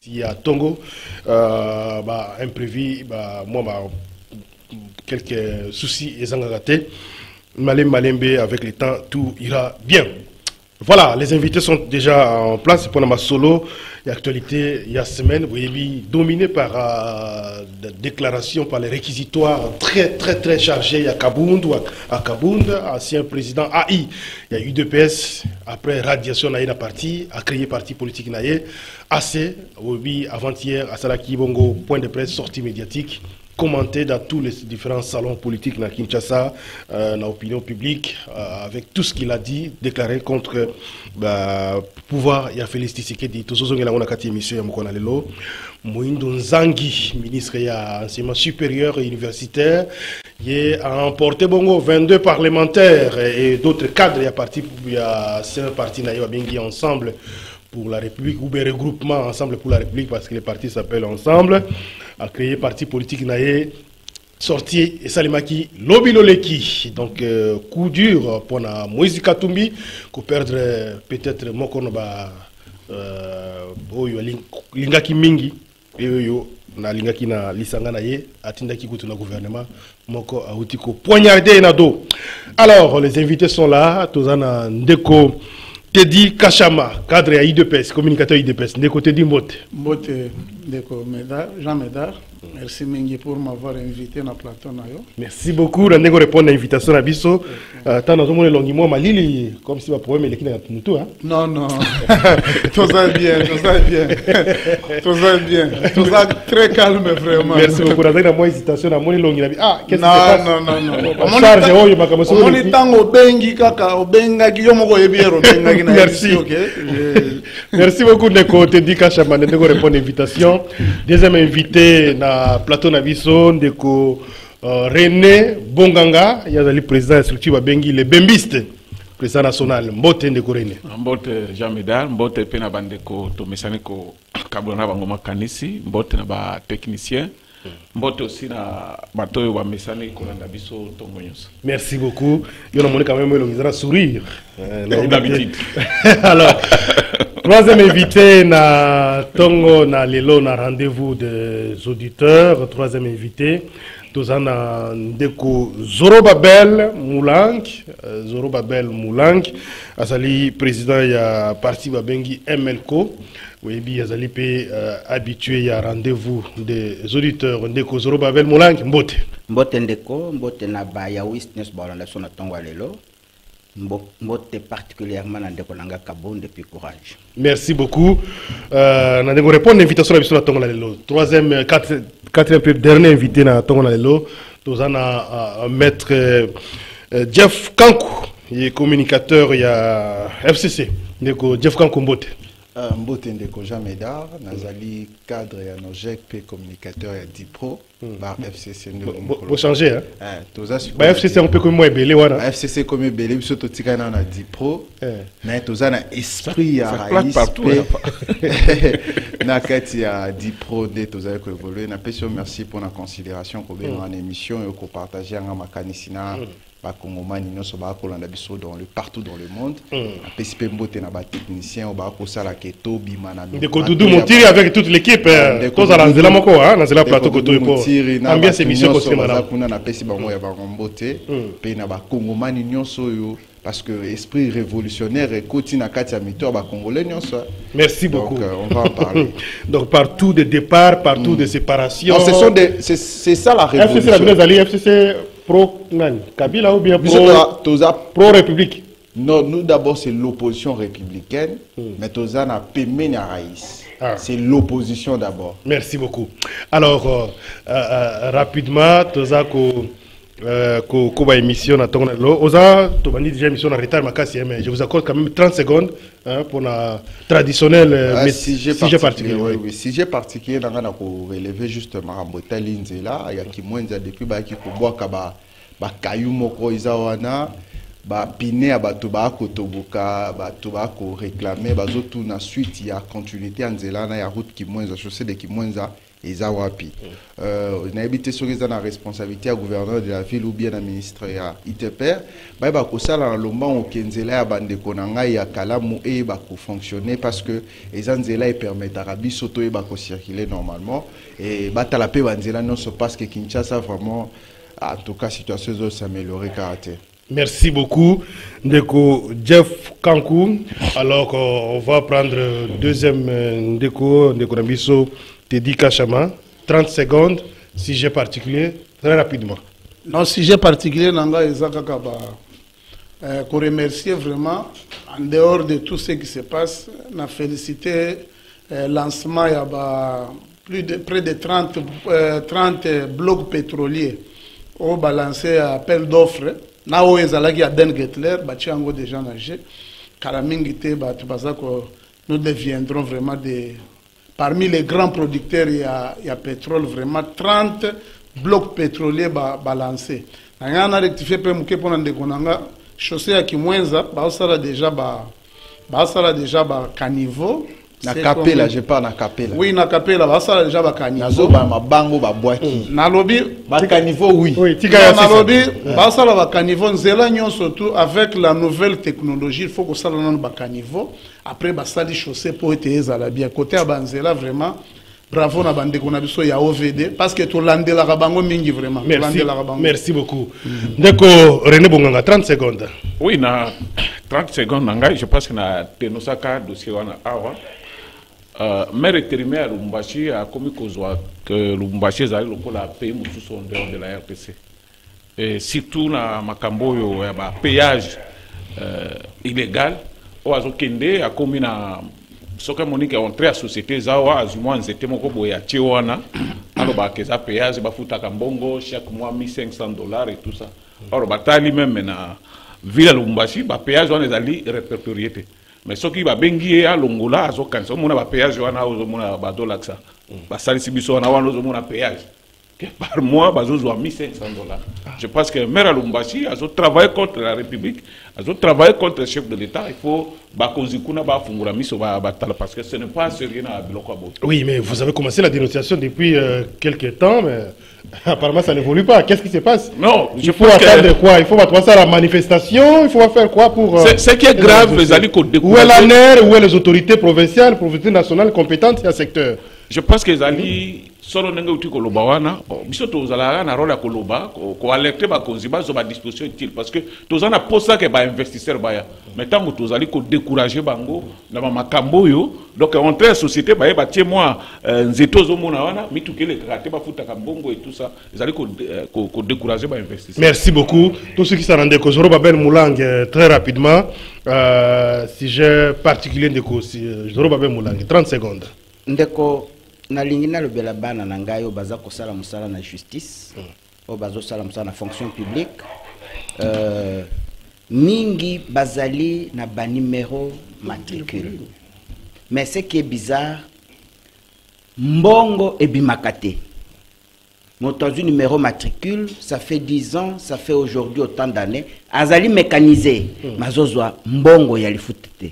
Il y a Tongo, imprévu, moi, quelques soucis et zangagaté. Malembe, avec le temps, tout ira bien. Voilà, les invités sont déjà en place pour ma solo. Et actualité, il y a semaine, vous voyez, dominé par des déclarations, par les réquisitoires très chargés. Il y a Kabound, ancien président AI. Il y a UDPS, après radiation, il y a parti, a créé parti politique naïe. AC, oui, avant-hier, à Salaki Bongo, point de presse, sortie médiatique, commenté dans tous les différents salons politiques dans Kinshasa, dans l'opinion publique, avec tout ce qu'il a dit, déclaré contre pouvoir. Il y a Félix Tshisekedi, tout ce qui est émission, Moïndo Nzangi, ministre de l'enseignement supérieur et universitaire, il a emporté 22 parlementaires et d'autres cadres. Il y a 5 partis qui ensemble pour la République, ou bien regroupement ensemble pour la République, parce que les partis s'appellent ensemble, a créé parti politique naïe, sorti et Salimaki Lobiloleki. Donc, coup dur pour Moïse Katumbi, qu'on perdre peut-être Mokonoba, Lingaki Mingi, et na Lingaki na Lisanga naïe, Atindaki Koutu na gouvernement, Moko Aoutiko, poignardé Nado. Alors, les invités sont là, Tozana Ndeko. Teddy Kachama, cadre à IDPS, communicateur IDPS. Ndeko Teddy Mbote. Mbote, Ndeko Jean Médard. Merci Mengi pour m'avoir invité dans le plateau. Merci beaucoup. Ndeko répond à l'invitation à Bisso. Tant dans le longimo malili comme si ma problème est qu'il y a tout. Non. Tout ça bien. Tout ça bien. Tout ça très calme vraiment. Merci beaucoup. Dans la hésitation, dans mon longi. Ah, qu'est-ce que c'est? Non. Charge oyo makamoso. On est tango bengi kaka obenga kiyomo yebiero benga. Merci. Merci beaucoup Ndeko Teddy Kachama. Ndeko répond à l'invitation. Deuxième invité na plateau Nabiso, Ndeko René Bonganga, il y a le président instructif Bengi, le Bembiste, président national. Mbote Ndeko René. Mbote Jean Médard, Mbote Pena Bandeko Tomesaneko Kabona Bangoma Kanisi, Mbote na ba technicien. Mbote aussi na Matoyo wa Mesane Kolanda Biso Tongonyos. Merci beaucoup. Il y a quand même le sourire. Comme d'habitude. Alors, troisième invité na Tongo na Lelo na rendez-vous des auditeurs. Troisième invité. Tozana Ndeko Zorobabel Moulang. Zorobabel Moulang. Azali président ya parti Babengi MLCO. Oui, bien, Azali peut habitué à rendez-vous des auditeurs. Ndeko Zorobabel Moulang. Mbote. Mbote Ndeko, Mbote na ba ya witness balanda sona Tongo Lelo. Mbote particulièrement na Ndeko Nanga Kabon depuis courage. Merci beaucoup. Ndeko répond à l'invitation à Tongo Lelo. Troisième, quatrième, dernier invité na Tongo Lelo. Nous avons maître Jeff Kankou, il est communicateur, il y a FCC. Ndeko Jeff Kankou Mbote. Mbote Ndeko Jean Médard, Nazali cadre et GP communicateur et Dipro, par FCC. Vous changez, hein? FCC, on peut comme moi, belé, voilà. FCC comme belé, surtout Tigana na Dipro. Na Tozana esprit à Raïs. Partout. Na Kati à Dipro, de Tozana ko évoluer. Na pétion merci pour la considération qu'on a en émission et qu'on partage en makanisina. Congomani non so ba kolanda biso partout dans le monde PCP Mbote na ba technicien o ba ko sala keto bimana Ndeko Doudou Montiri avec toute l'équipe tous à la moko na zela plateau koto po ambiance émission ko sema kuna na PCP bango ya ba Mbote pe na ba Congomani nyonso yo parce que esprit révolutionnaire et kotina kati ya mito ba congolais nyonso. Merci beaucoup. Donc on va en parler. Donc partout de départ, partout de séparation. C'est ça la révolution. FCC pro Kabila ou bien pro République. Non, nous d'abord c'est l'opposition républicaine, mais Toza n'a pas mené à Raïs. C'est l'opposition d'abord. Merci beaucoup. Alors rapidement, Toza ko Koba émission à Tonelo. Oza, tu m'as dit déjà émission en retard, mais je vous accorde quand même 30 secondes pour la traditionnelle sujet particulier. Oui, sujet particulier, on a relevé justement à Botalinzela, il y a qui moins depuis qui boit kaba kayumoko izawana. Ba pine à batuba kotobuka batuba ko réclamer bazotu na suite il y a continuité en zelana ya route qui moins chaussée de qui moins eza wapi na habité sur les na responsabilité à gouverneur de la ville ou bien la ministre ya ITPR ba ko sala na lomba o kenzela ya bande konanga ya kalamu e ba ko fonctionner parce que les anzela et permettent à biso to e ba ko circuler normalement et batala pe banzela non se passe que Kinshasa vraiment en tout cas situation doit s'améliorer caractère. Merci beaucoup, Ndeko Jeff Kankou. Alors, on va prendre deuxième Ndeko Nabiso Teddy Kachama. 30 secondes, sujet particulier, très rapidement. Non, sujet particulier, Nanga Ezaka pour remercier vraiment, en dehors de tout ce qui se passe, on a félicité lancement, il y a près de 30 blocs pétroliers au balancé appel d'offres. Nao ezalaki à Den Getler, Batiango déjà nagé, Karamingite, nous deviendrons vraiment parmi les grands producteurs, il y a pétrole, vraiment 30 blocs pétroliers balancés. On a rectifié pour nous chaussée à Kimwenza, déjà caniveau. Na capella, je parle na capella. Oui, na capella, ça déjà ba caniveau. Nazo ba mabango ba boaki. Na lobby ba caniveau oui. Oui, na lobby, ça la ba caniveau nzela nyon surtout avec la nouvelle technologie, il faut que ça la ba caniveau. Après ba sali chaussée pour être ezala bien côté à banzela vraiment. Bravo na bande qu'on a biso ya OVD parce que tout landela bango mingi vraiment. Merci beaucoup. Ndeko René Bonganga 30 secondes. Oui, na 30 secondes nanga, je pense que na tenosaka dossier wana awa. Maire intérimaire Lubumbashi a commis que Lubumbashi est allé au pays en dehors de la RTC. Et surtout na makambo yo ya péage illégal o azokende a commis na soka monique entré à société zawa azumwa nzete moko boya chewana alors ba keza péage ba futa kambongo chaque mois $1,500 et tout ça. Alors batali même na ville Lubumbashi ba péage on les allé répertorier. Mais ce qui va bengi à Longola, azo kanso mona ba péage wana ozo mona ba dolaksa. Ba salisi biso wana wana ozo mona péage. Que par mois bazo zo $1,500. Je pense que maire Lubumbashi azo travailler contre la République, azo travailler contre le chef de l'État, il faut ba konzikuna ba fungura miso ba batala parce que ce n'est pas sérieux na biloko abo. Oui, mais vous avez commencé la dénonciation depuis quelques temps mais apparemment ça n'évolue pas. Qu'est-ce qui se passe? Non, il faut attendre quoi? Il faut passer à la manifestation, il faut faire quoi pour ce qui est grave, les alliés qu'on découvre. Où est la NER, où est les autorités provinciales, provinciales nationales compétentes dans ce secteur? Je pense que les alliés solo nenge uti koloba wana biso tozala na rôle ya koloba ko alerter ba konziba zo ba disposition utile parce que tozana posa ke ba investisseur baya mais tant que tozali ko décourager bango na makambo yo donc entrer en société ba tie moi nzeto zo mona wana mitukele traité ba futa kambongo et tout ça ezali ko décourager ba investisseur. Merci beaucoup tous ceux qui s'en rendaient Zoro Babel Moulang très rapidement sujet particulier de Zoro Babel Moulang 30 secondes. Ndeko nalingi nalobela bana na ngai oyo baza kosala mosala na justice oyo bazosala mosala na fonction publique mingi bazali na banimero matricule mais ce qui est bizarre mbongo ebimaka te moto azwi numéro matricule ça fait 10 ans ça fait aujourd'hui autant d'années azali mécanisé mazozwa mbongo ya lifuta te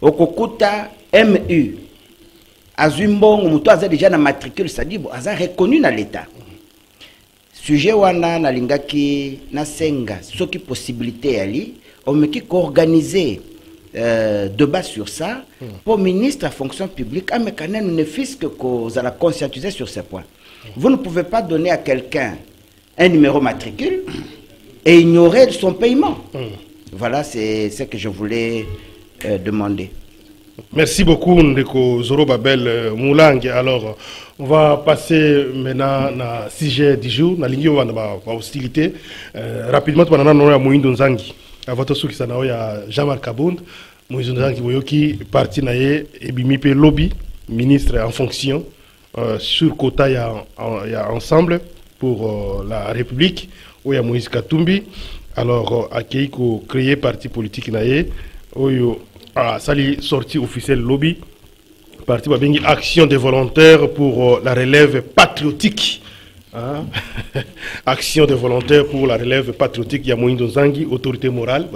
okokuta MU Azumbongo, muto aza déjà na matricule, c'est-à-dire aza reconnu dans l'État. Sujet wana na lingaki na senga, ce qui possibilité ali, on me qui organiser débat sur ça pour ministre à fonction publique, à mécanisme ne fût que cause à la conscientiser sur ces points. Vous ne pouvez pas donner à quelqu'un un numéro matricule et ignorer son paiement. Voilà, c'est ce que je voulais demander. Merci beaucoup, Ndeko Zoro Babel Moulang. Alors, on va passer maintenant à sujet du jour, na lingi wana ba hostilité. Rapidement, on a nommé Moïndo Nzangi. Avant tout, qui s'en a Jean-Marc Kabound, Moïndo Nzangi Boyoki, parti naye et bimipe lobby, ministre en fonction. Sur quota, il y a ensemble. pour la République, où il y a Moïse Katumbi. Alors, à Keiko créé parti politique naïe, où il a sorti officiel lobby, parti Babingi Action des volontaires pour la relève patriotique. Hein? Action des volontaires pour la relève patriotique. Il y a Moïndo Zangi, autorité morale,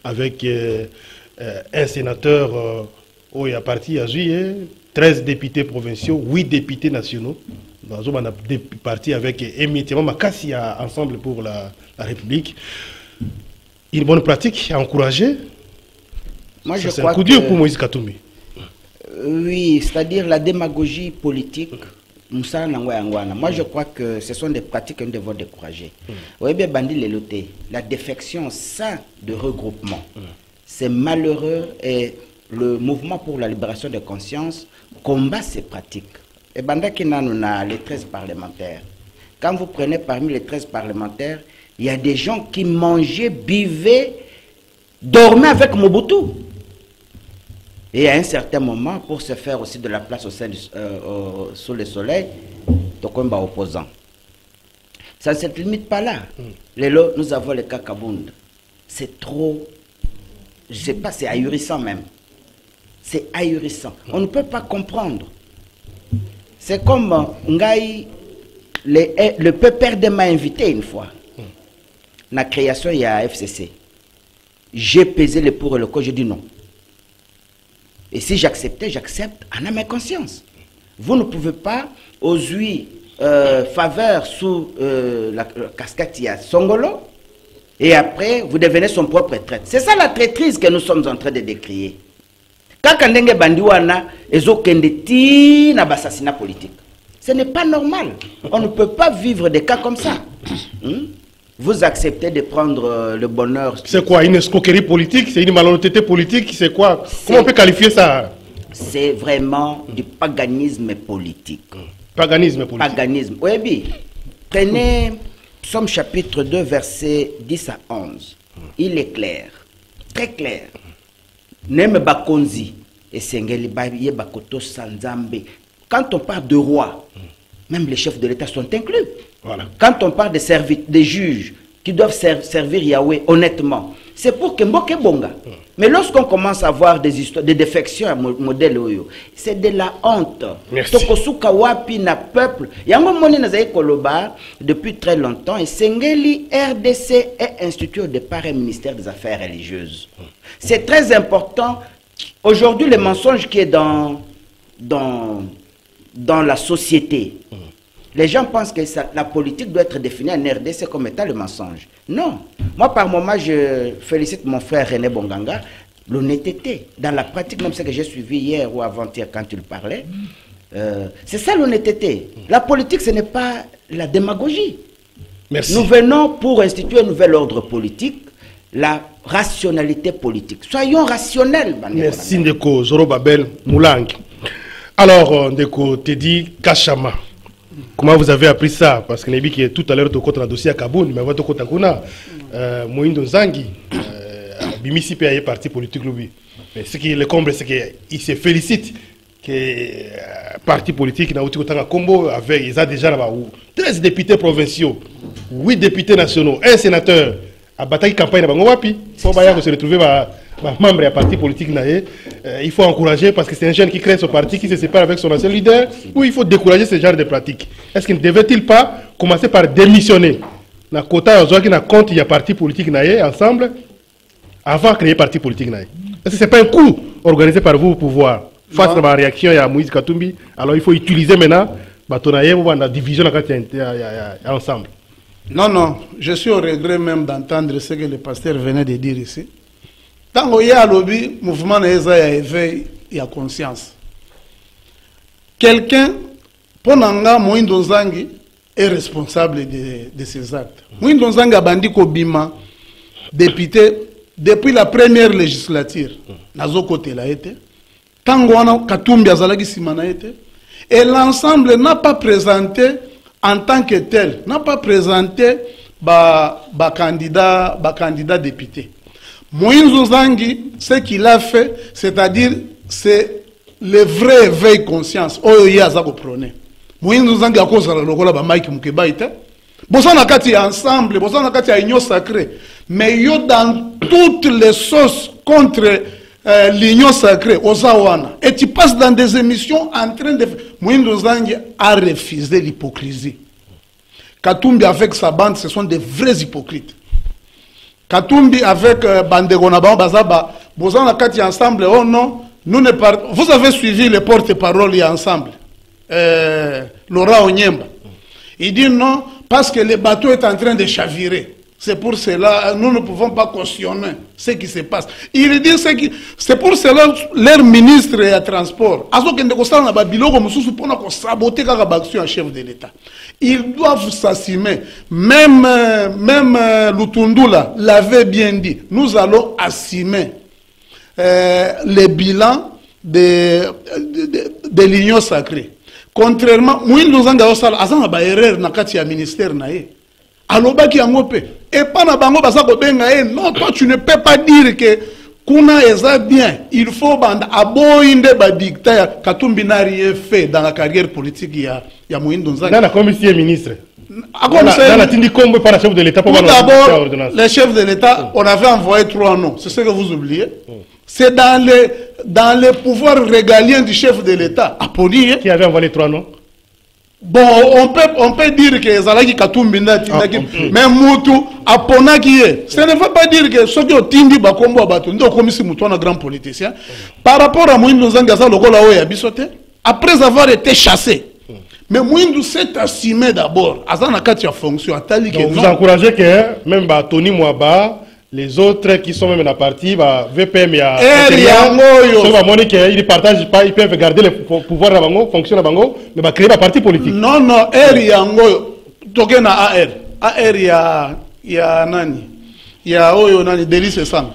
avec un sénateur, où il y a parti à juillet, 13 députés provinciaux, 8 députés nationaux. On a parti avec émiettement Makassi ensemble pour la République. Une bonne pratique à encourager. Moi, je c'est crois un coup dur pour Moïse Katumbi. Oui, c'est-à-dire la démagogie politique. Moi, je crois que ce sont des pratiques que nous devons décourager. Oui, bien, Bandi Leloté, la défection sein de regroupement, c'est malheureux et le mouvement pour la libération de conscience combat ces pratiques. Et Banda Kinanouna, les 13 parlementaires. Quand vous prenez parmi les 13 parlementaires, il y a des gens qui mangeaient, buvaient, dormaient avec Mobutu. Et à un certain moment, pour se faire aussi de la place au sein sous le soleil, Tokomba opposant. Ça ne se limite pas là. Lélo, nous avons le cas Kabound. C'est trop, je ne sais pas, c'est ahurissant même. C'est ahurissant. On ne peut pas comprendre. C'est comme Ngaï, le pépère de m'a invité une fois. La création, il y a FCC. J'ai pesé le pour et le contre, j'ai dit non. Et si j'acceptais, j'accepte en âme et conscience. Vous ne pouvez pas, aux huit faveurs sous la casquette, il y a Songolo, et après, vous devenez son propre traître. C'est ça la traîtrise que nous sommes en train de décrier. Quand Kandenge Bandiwana, ils ont kendeti na assassinat politique. Ce n'est pas normal. On ne peut pas vivre des cas comme ça. Vous acceptez de prendre le bonheur. C'est quoi, une escroquerie politique? C'est une malhonnêteté politique? C'est quoi? Comment on peut qualifier ça? C'est vraiment du paganisme politique. Paganisme politique. Paganisme. Oui, bien. Prenez Psaume chapitre 2, versets 10 à 11. Il est clair, très clair. Neme Bakonzi et Sengeli Baye Bakoto Sanzambe. Quand on parle de roi, même les chefs de l'État sont inclus. Voilà. Quand on parle des juges qui doivent servir Yahweh honnêtement, c'est pour que Mboke Bonga. Mais lorsqu'on commence à voir des histoires, des défections à modèle Oyo, c'est de la honte. Tokosuka wapi na peuple. Yango moni na zaï koloba depuis très longtemps et Sengeli RDC est institué au départ un ministère des Affaires religieuses. C'est très important. Aujourd'hui, le mensonge qui est dans la société, les gens pensent que la politique doit être définie en RDC comme étant le mensonge. Non. Moi, par moment, je félicite mon frère René Bonganga. L'honnêteté, dans la pratique, même ce que j'ai suivi hier ou avant-hier quand il parlait, c'est ça l'honnêteté. La politique, ce n'est pas la démagogie. Merci. Nous venons pour instituer un nouvel ordre politique, la rationalité politique. Soyons rationnels. Merci Ndeko Zorobabel Moulang. Alors, Ndeko Teddy Kachama. Comment vous avez appris ça? Parce que Nebi qui est tout à l'heure au dossier à Kaboun, mais votre côté Kuna, Moïndo Zangi, Bimisi est parti politique lobby. Mais ce qui est le comble, c'est qu'il se félicite que parti politique n'a pas combo avec, ils ont déjà 13 députés provinciaux, 8 députés nationaux, un sénateur. À bataille campagne na bango wapi pour se retrouver membre du parti politique il faut encourager parce que c'est un jeune qui crée son parti qui se sépare avec son ancien leader ou il faut décourager ce genre de pratiques. Est-ce qu'il ne devait-il pas commencer par démissionner na quota qui na compte il y a parti politique ensemble avant de créer parti politique est-ce que c'est pas un coup organisé par vous pour pouvoir face à la réaction à Moïse Katumbi? Alors il faut utiliser maintenant batonaye ou la division ensemble. Non, non, je suis au regret même d'entendre ce que le pasteur venait de dire ici. Tant qu'il y a un lobby, mouvement Neza éveil, il y a conscience. Quelqu'un, Ponanga Moïndo Zangi, est responsable de ces actes. Moïndo Zangi a bandi Kobima, député, depuis la première législature, Nazo Kote l'a été. Tangwana Katumbi Azalagi Simana été. Et l'ensemble n'a pas présenté en tant que tel, n'a pas présenté candidat député. Moïse Zangi, ce qu'il a fait, c'est-à-dire, c'est le vrai éveil conscience. Moïndo Nzangi akozala lokola ba Mike Mukeba ite. Bosa na kati ya ensemble, bosa na kati ya union sacrée. Mais yo dans toutes les sauces contre l'union sacrée, Ozawana. Et tu passes dans des émissions en train de... Moïndo Nzangi a refusé l'hypocrisie. Katumbi avec sa bande, ce sont des vrais hypocrites. Katumbi avec Bandegona Bazaba, bosa na kati ya ensemble, oh non, nous ne partons... Vous avez suivi les porte-parole et ensemble. Laura Onyemba. Il dit non, parce que le bateau est en train de chavirer. C'est pour cela, nous ne pouvons pas cautionner ce qui se passe. Il dit c'est pour cela, leur ministre de transport, chef de l'État. Ils doivent s'assumer. Même Lutundula l'avait bien dit. Nous allons assumer les bilans de l'union sacrée. Contrairement, Moïndo Nzangi azanga ba erreur na kati ya ministère na ye. Alobaki yango pe. Et pas na bango basa ko benga ye. Non, toi tu ne peux pas dire que kuna eza bien. Il faut banda aboinde ba dicta Katumbi n'a rien fait dans la carrière politique ya Moïndo Nzangi. Dans la commission ministre. Dans la tindi combo par le chef de l'État pour d'abord, les chefs de l'État, on avait envoyé 3 noms. C'est ce que vous oubliez. C'est dans les pouvoirs régaliens du chef de l'État. Aponi. Qui avait envoyé 3 noms? Bon, on peut dire que Zalaki Katumbi mais Moutou, Apona qui est. Ça ne veut pas dire que ceux qui ont tindi Bakombo Abatou, nous avons commis un grand politicien. Par rapport à Moïndo Nzangi, après avoir été chassé. Mais Moïndo s'est assumé d'abord. Azana Katia fonction. Vous encouragez que même Tony Mwaba, les autres qui sont même dans la partie, VPM et ils ne partagent pas, ils peuvent garder le pouvoir de Bango, fonctionner à Bango, mais va créer la partie politique. Non, non, Yango, Tokena AR. AR, il y a Nani. Il y a Oyo Nani, Délice Sang.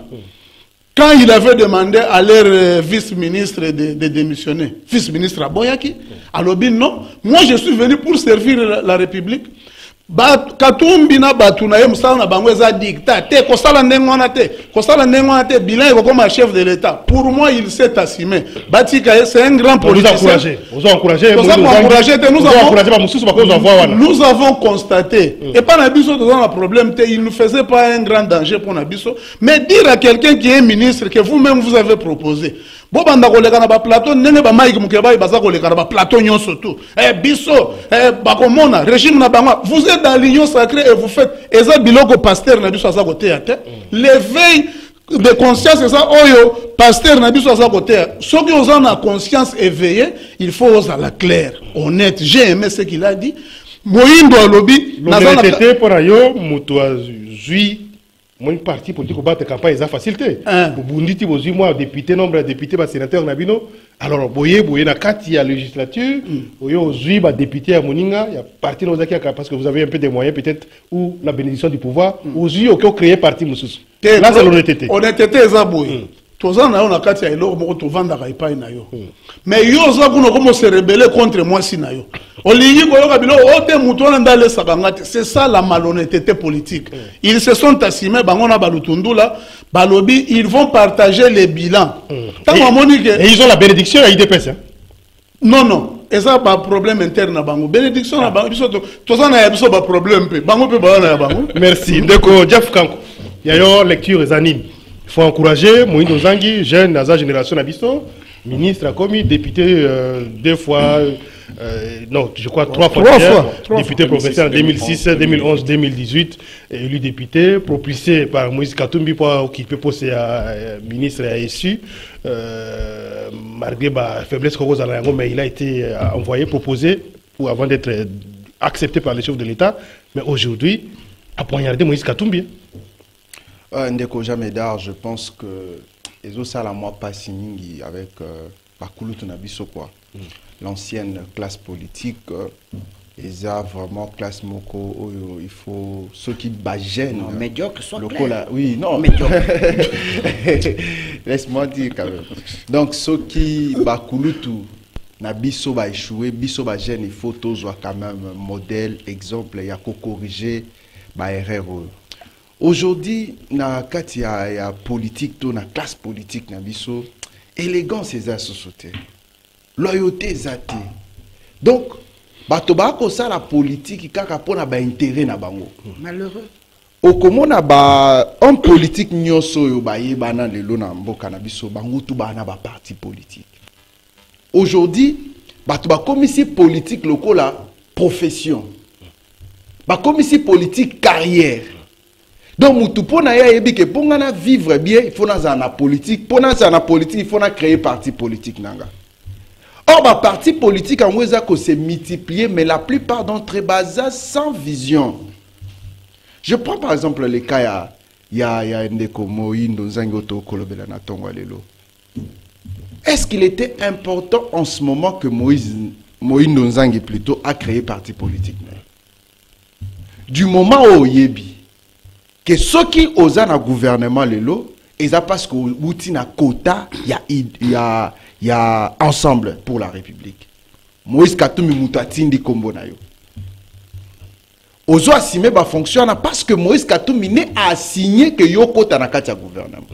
Quand il avait demandé à leur vice-ministre de démissionner, vice-ministre Aboyaki, alors non, moi je suis venu pour servir la République. Katumbi na batuna ye musala na bango eza dictat te kosala ndengwana te bilan comme chef de l'État. Pour moi il s'est assumé. Batika c'est un grand politicien. Vous encouragez nous avons constaté et pas Nabiso dans un problème il ne faisait pas un grand danger pour Nabiso, mais dire à quelqu'un qui est ministre que vous-même vous avez proposé bobanda koleka na ba plateau ndenge ba Mike Mukeba baza koleka na ba plateau nyonso tout biso bakomona régime na bango vous êtes dans l'union sacrée et vous faites eza biloko pasteur na biso aza côté ate l'éveil de conscience eza oyo pasteur na biso aza côté ceux qui ont la conscience éveillée il faut oser la claire honnête. J'ai aimé ce qu'il a dit. Moïndo alobi l'honnêteté pour ayo muto azui mon parti politique au bas de campagne est facilité. Pour Bunditi, vous moi député, nombre de députés, sénateurs Nabino. Alors, boye na kati ya législature, boye aujourd'hui député à Moninga, il y a parti parce que vous avez un peu de moyens peut-être ou la bénédiction du pouvoir. Aujourd'hui, aucun créé parti Moussous. Là, c'est l'honnêteté. Honnêteté, c'est boye. Toza na yo na kati ya eloko moko tovanda ka ipai na yo. Mais yo za kuno komo se rebeller contre moi si na yo. Olingi koyoka bilo ote muto na ndale sakangate. C'est ça la malhonnêteté politique. Ils se sont assumés bango na balutundula, balobi ils vont partager les bilans. Et ils ont la bénédiction à IDPS hein? Non non, et ça pas problème interne à bango. Bénédiction na bango biso toza na biso ba problème pe. Bango pe ba na bango. Merci. Ndeko Jeff Kanko. Yayo lecture et anime. Il faut encourager Moïndo Nzangi, jeune dans la génération Nabiso, ministre a commis, député 2 fois, non, je crois 3 fois, député professeur en 2006, 2011, 2018, élu député, propulsé par Moïse Katumbi pour occuper poste ministre à SU, malgré la faiblesse qu'on a, mais il a été envoyé, proposé, pour, avant d'être accepté par les chefs de l'État, mais aujourd'hui, à poignarder Moïse Katumbi. Ndeko Jamedar, je pense que les autres salles à moi pas signé avec Bakulu Tunabiso quoi. L'ancienne classe politique, ils ont vraiment classe moko. Il faut ceux qui bagènent. Non, médiocre, soit clair. Oui, non. Médiocre. Laisse-moi dire quand même. Donc ceux qui Bakulu Nabiso va échouer, Biso bagène, il faut tous voir quand même modèle, exemple, il y a qu'à corriger ba erreur. Aujourd'hui, na kati ya politique, na classe politique, na biso, élégance est la société, loyauté est. Donc, bato bako ça la politique kaka pona ba intérêt na bango. Malheureux. Okomona ba en politique nyonso yo ba yebana lelo na mboka na biso bango tu bana ba parti politique. Aujourd'hui, bato ba commission politique lokola profession. Ba commission politique carrière. Donc mutu pona ya yebi ke ponga na vivre bien, il faut na na politique, pona na politique, il faut na créer parti politique nanga. Or, bah, parti politique en Ouézako s'est multiplié, mais la plupart d'entre eux basés sans vision. Je prends par exemple le cas, il y a Ndeko Moïndo Zangoto Kolobela Natongo Lelo. Est-ce qu'il était important en ce moment que Moïndo Nzangi plutôt a créé parti politique? Du moment où Yebi, que ceux qui osent un gouvernement Lelo, et ça parce qu'au na quota, il y a ensemble pour la République. Moïse Katumbi Moutatindi Kombo na yo. Ozo assimé ba fonctionne parce que Moïse Katumbi a signé que yo kota na kati ya gouvernement.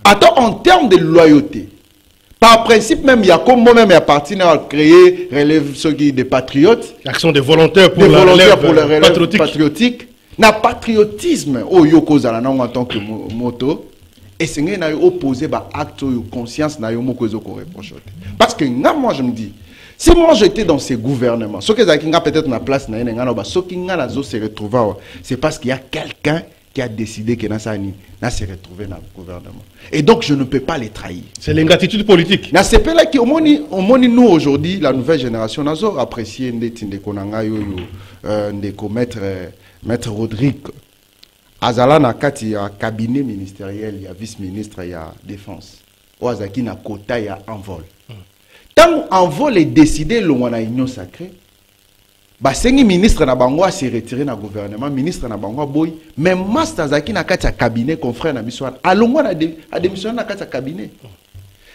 Attends, en termes de loyauté, par principe même, il y a comme moi-même, il y a parti à créer relève ceux qui des patriotes. L'action des volontaires pour la relève patriotique. Na patriotisme au yoko zalana en tant que moto et c'est nga opposé ba acte de conscience na yo moko ezoko reprocher. Parce que moi je me dis si moi j'étais dans ces gouvernements, ce que nga peut-être na place na nga ba ce qui nga nazo se retrouver c'est parce qu'il y a quelqu'un qui a décidé que na se retrouver dans le gouvernement. Et donc je ne peux pas les trahir. C'est l'ingratitude politique. Na c'est là qui au moins nous aujourd'hui la nouvelle génération nazo apprécier ndetinde konanga yo ndeko Maître Rodrigue, Azala na kati ya cabinet ministériel, il y a vice-ministre, il y a défense. Oazaki na quota, il y a envol. Tant envol est décidé, l'on a union sacrée, bah sengi ministre na bangwa s'est retiré na gouvernement, ministre na bangwa boy, même master zaki na kati ya cabinet, confrère na biswan, alongwa a démissionné na kati ya cabinet.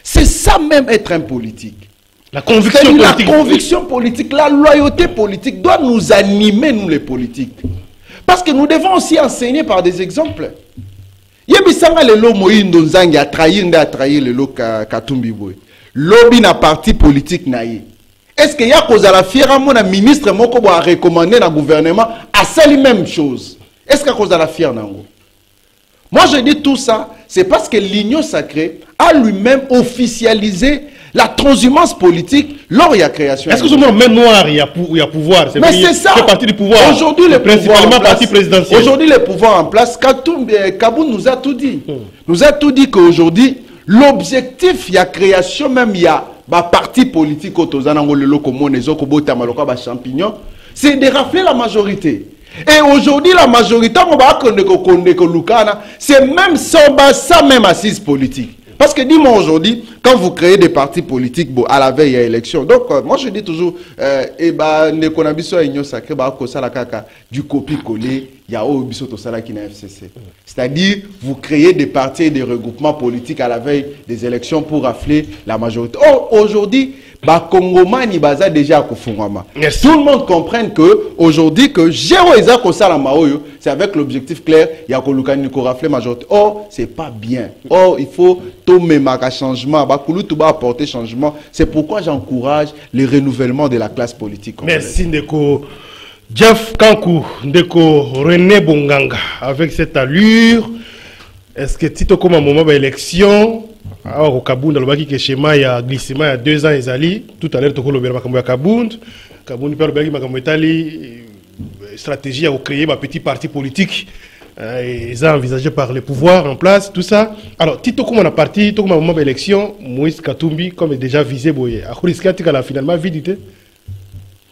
C'est ça même être un politique. La conviction politique. La conviction politique, la loyauté politique doit nous animer, nous les politiques. Parce que nous devons aussi enseigner par des exemples. Yebisanga le lo Moïndo Nzangi a trahi le lo Katumbi Boy. Lobby na parti politique naïe. Est-ce qu'il y a cause à la fière mon ministre moko a recommandé na gouvernement à ça les mêmes choses? Est-ce qu'il y a cause à la fière nango? Moi je dis tout ça, c'est parce que l'union sacrée a lui-même officialisé la transhumance politique lors de la création. Est-ce que ce moment même noir il y a pouvoir? Mais c'est ça. C'est parti du pouvoir. Aujourd'hui, le principalement parti présidentiel. Aujourd'hui, le pouvoir en place. Kaboun nous a tout dit. Nous a tout dit qu'aujourd'hui, l'objectif, il y a création même, il y a parti politique c'est de rafler la majorité. Et aujourd'hui, la majorité, c'est même ça même assise politique. Parce que dis-moi aujourd'hui, quand vous créez des partis politiques à la veille de l'élection, donc moi je dis toujours, du copier-coller, il y a FCC. C'est-à-dire, vous créez des partis et des regroupements politiques à la veille des élections pour rafler la majorité. Oh, aujourd'hui, Kongomani baza déjà à Kofungama. Tout le monde comprend que aujourd'hui que Géo Ezako Salamaoyo, c'est avec l'objectif clair, il y a Kolukani ko rafler majorité. Oh, c'est pas bien. Oh, il faut tout même un changement, Bakulu tout apporter changement. C'est pourquoi j'encourage le renouvellement de la classe politique. Merci Ndeko Jeff Kankou, Ndeko René Bonganga avec cette allure. Est-ce que Tito comme un moment d'élection alors au Kabound, le baki que schéma il y a glissement il y a 2 ans Ezali tout à l'heure toko lobera makambo ya Kabound père baki makambo etali stratégie à créer un petit parti politique et ça envisagé par le pouvoir en place tout ça. Alors Tito comme on a parti Tito comme un moment d'élection Moïse Katumbi comme est déjà visé boye à risque à finalement vidité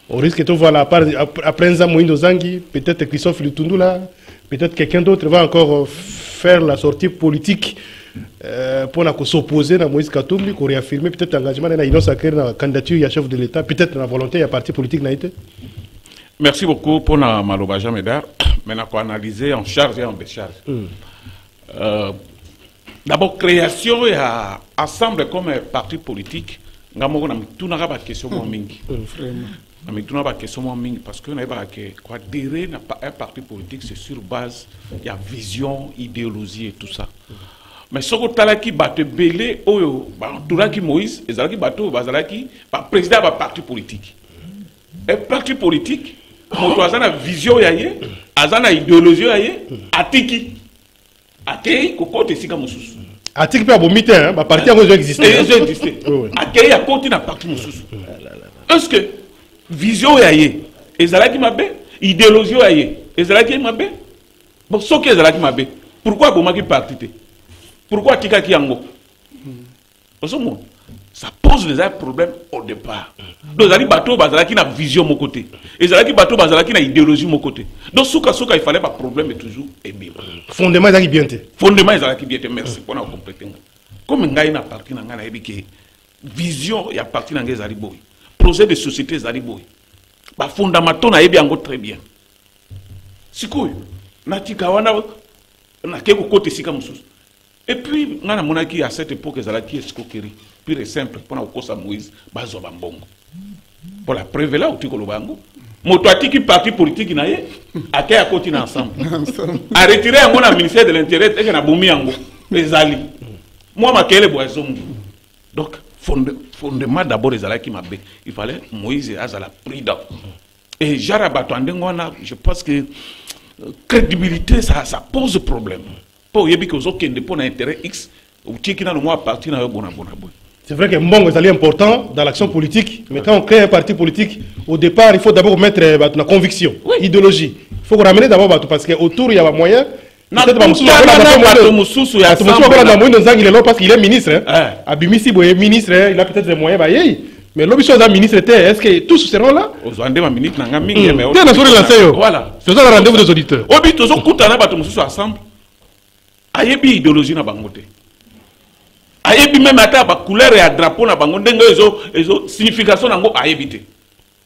on risque de voir la part après un Moïndo Zangi peut-être Christophe Lutundu là peut-être quelqu'un d'autre va encore faire la sortie politique pour s'opposer à Moïse Katumbi, pour réaffirmer peut-être l'engagement de l'Union sacrée dans la candidature à chef de l'État, peut-être la volonté à parti politique n'a été. Merci beaucoup pour la Malobaja Médard. Maintenant, pour analyser en charge et en décharge. D'abord, création et ensemble comme parti politique, nous avons une question mingi. Nous avons une question mingi parce que nous avons adhérer à un parti politique, c'est sur base de la vision, idéologie et tout ça. Mais ce que tu as belé, Moïse, et qui président d'un parti politique. un parti politique, moto azana vision yaye, azana idéologie yaye, atiki. Akei kokote sika mususu. Atiki pe abomite hein, ba parti yango existé. Akei akoti na parti mususu. Est-ce que vision yaye, ezalaki mabe, idéologie yaye, ezalaki mabe? Bon, ce qui ezalaki mabe. Pourquoi bomaki parti te? Pourquoi tikaki yango? Ça pose des problèmes au départ. Donc, les bateaux bazalaki na vision mon côté. Et les bateaux bazalaki na idéologie mon côté. Donc, souka il fallait pas problème et toujours et bien. Fondement ezalaki bien te. Fondement ezalaki bien te. Merci pour nous compléter. Comme ngai na parti na ngana ebiki vision ya parti na ngai ezali boy. Projet de société ezali boy. Ba fondamentaux na ebi yango très bien. Sikoyo na tikawana na keko côté sika mususu. Et puis, on a monaki à cette époque, qui est escroquerie, pure et simple, pour la Moïse, bazo bambongo. Pour la prévéla, ou tu kolobango. Motoati qui parti politique naie, à qui a continué ensemble. A retiré un mon ministère de l'Intérieur, et qu'on a boumi en go. Les alliés. Moi, ma kele boisson. Donc, fondement d'abord, les alliés qui m'a bé. Il fallait Moïse et Azala prudent. Et Jarabato, je pense que crédibilité, ça pose problème. Pour y que autres qui ont intérêt X ou qui n'ont pas parti dans le bon. C'est vrai que Mbongo est important dans l'action politique, mais quand on crée un parti politique, au départ, il faut d'abord mettre la conviction, idéologie. Il faut ramener d'abord parce qu'autour, il y a un moyen. Parce qu'il est ministre. Abimisi est ministre, il a peut-être des moyens. Mais l'objet d'un ministre était, est-ce que tous seront là? Voilà. C'est ça le rendez-vous des auditeurs. Ayebi idéologie na bangote. Ayebi même ata ba couleur et drapeau na bango ndenge ezo signification nango ayebite.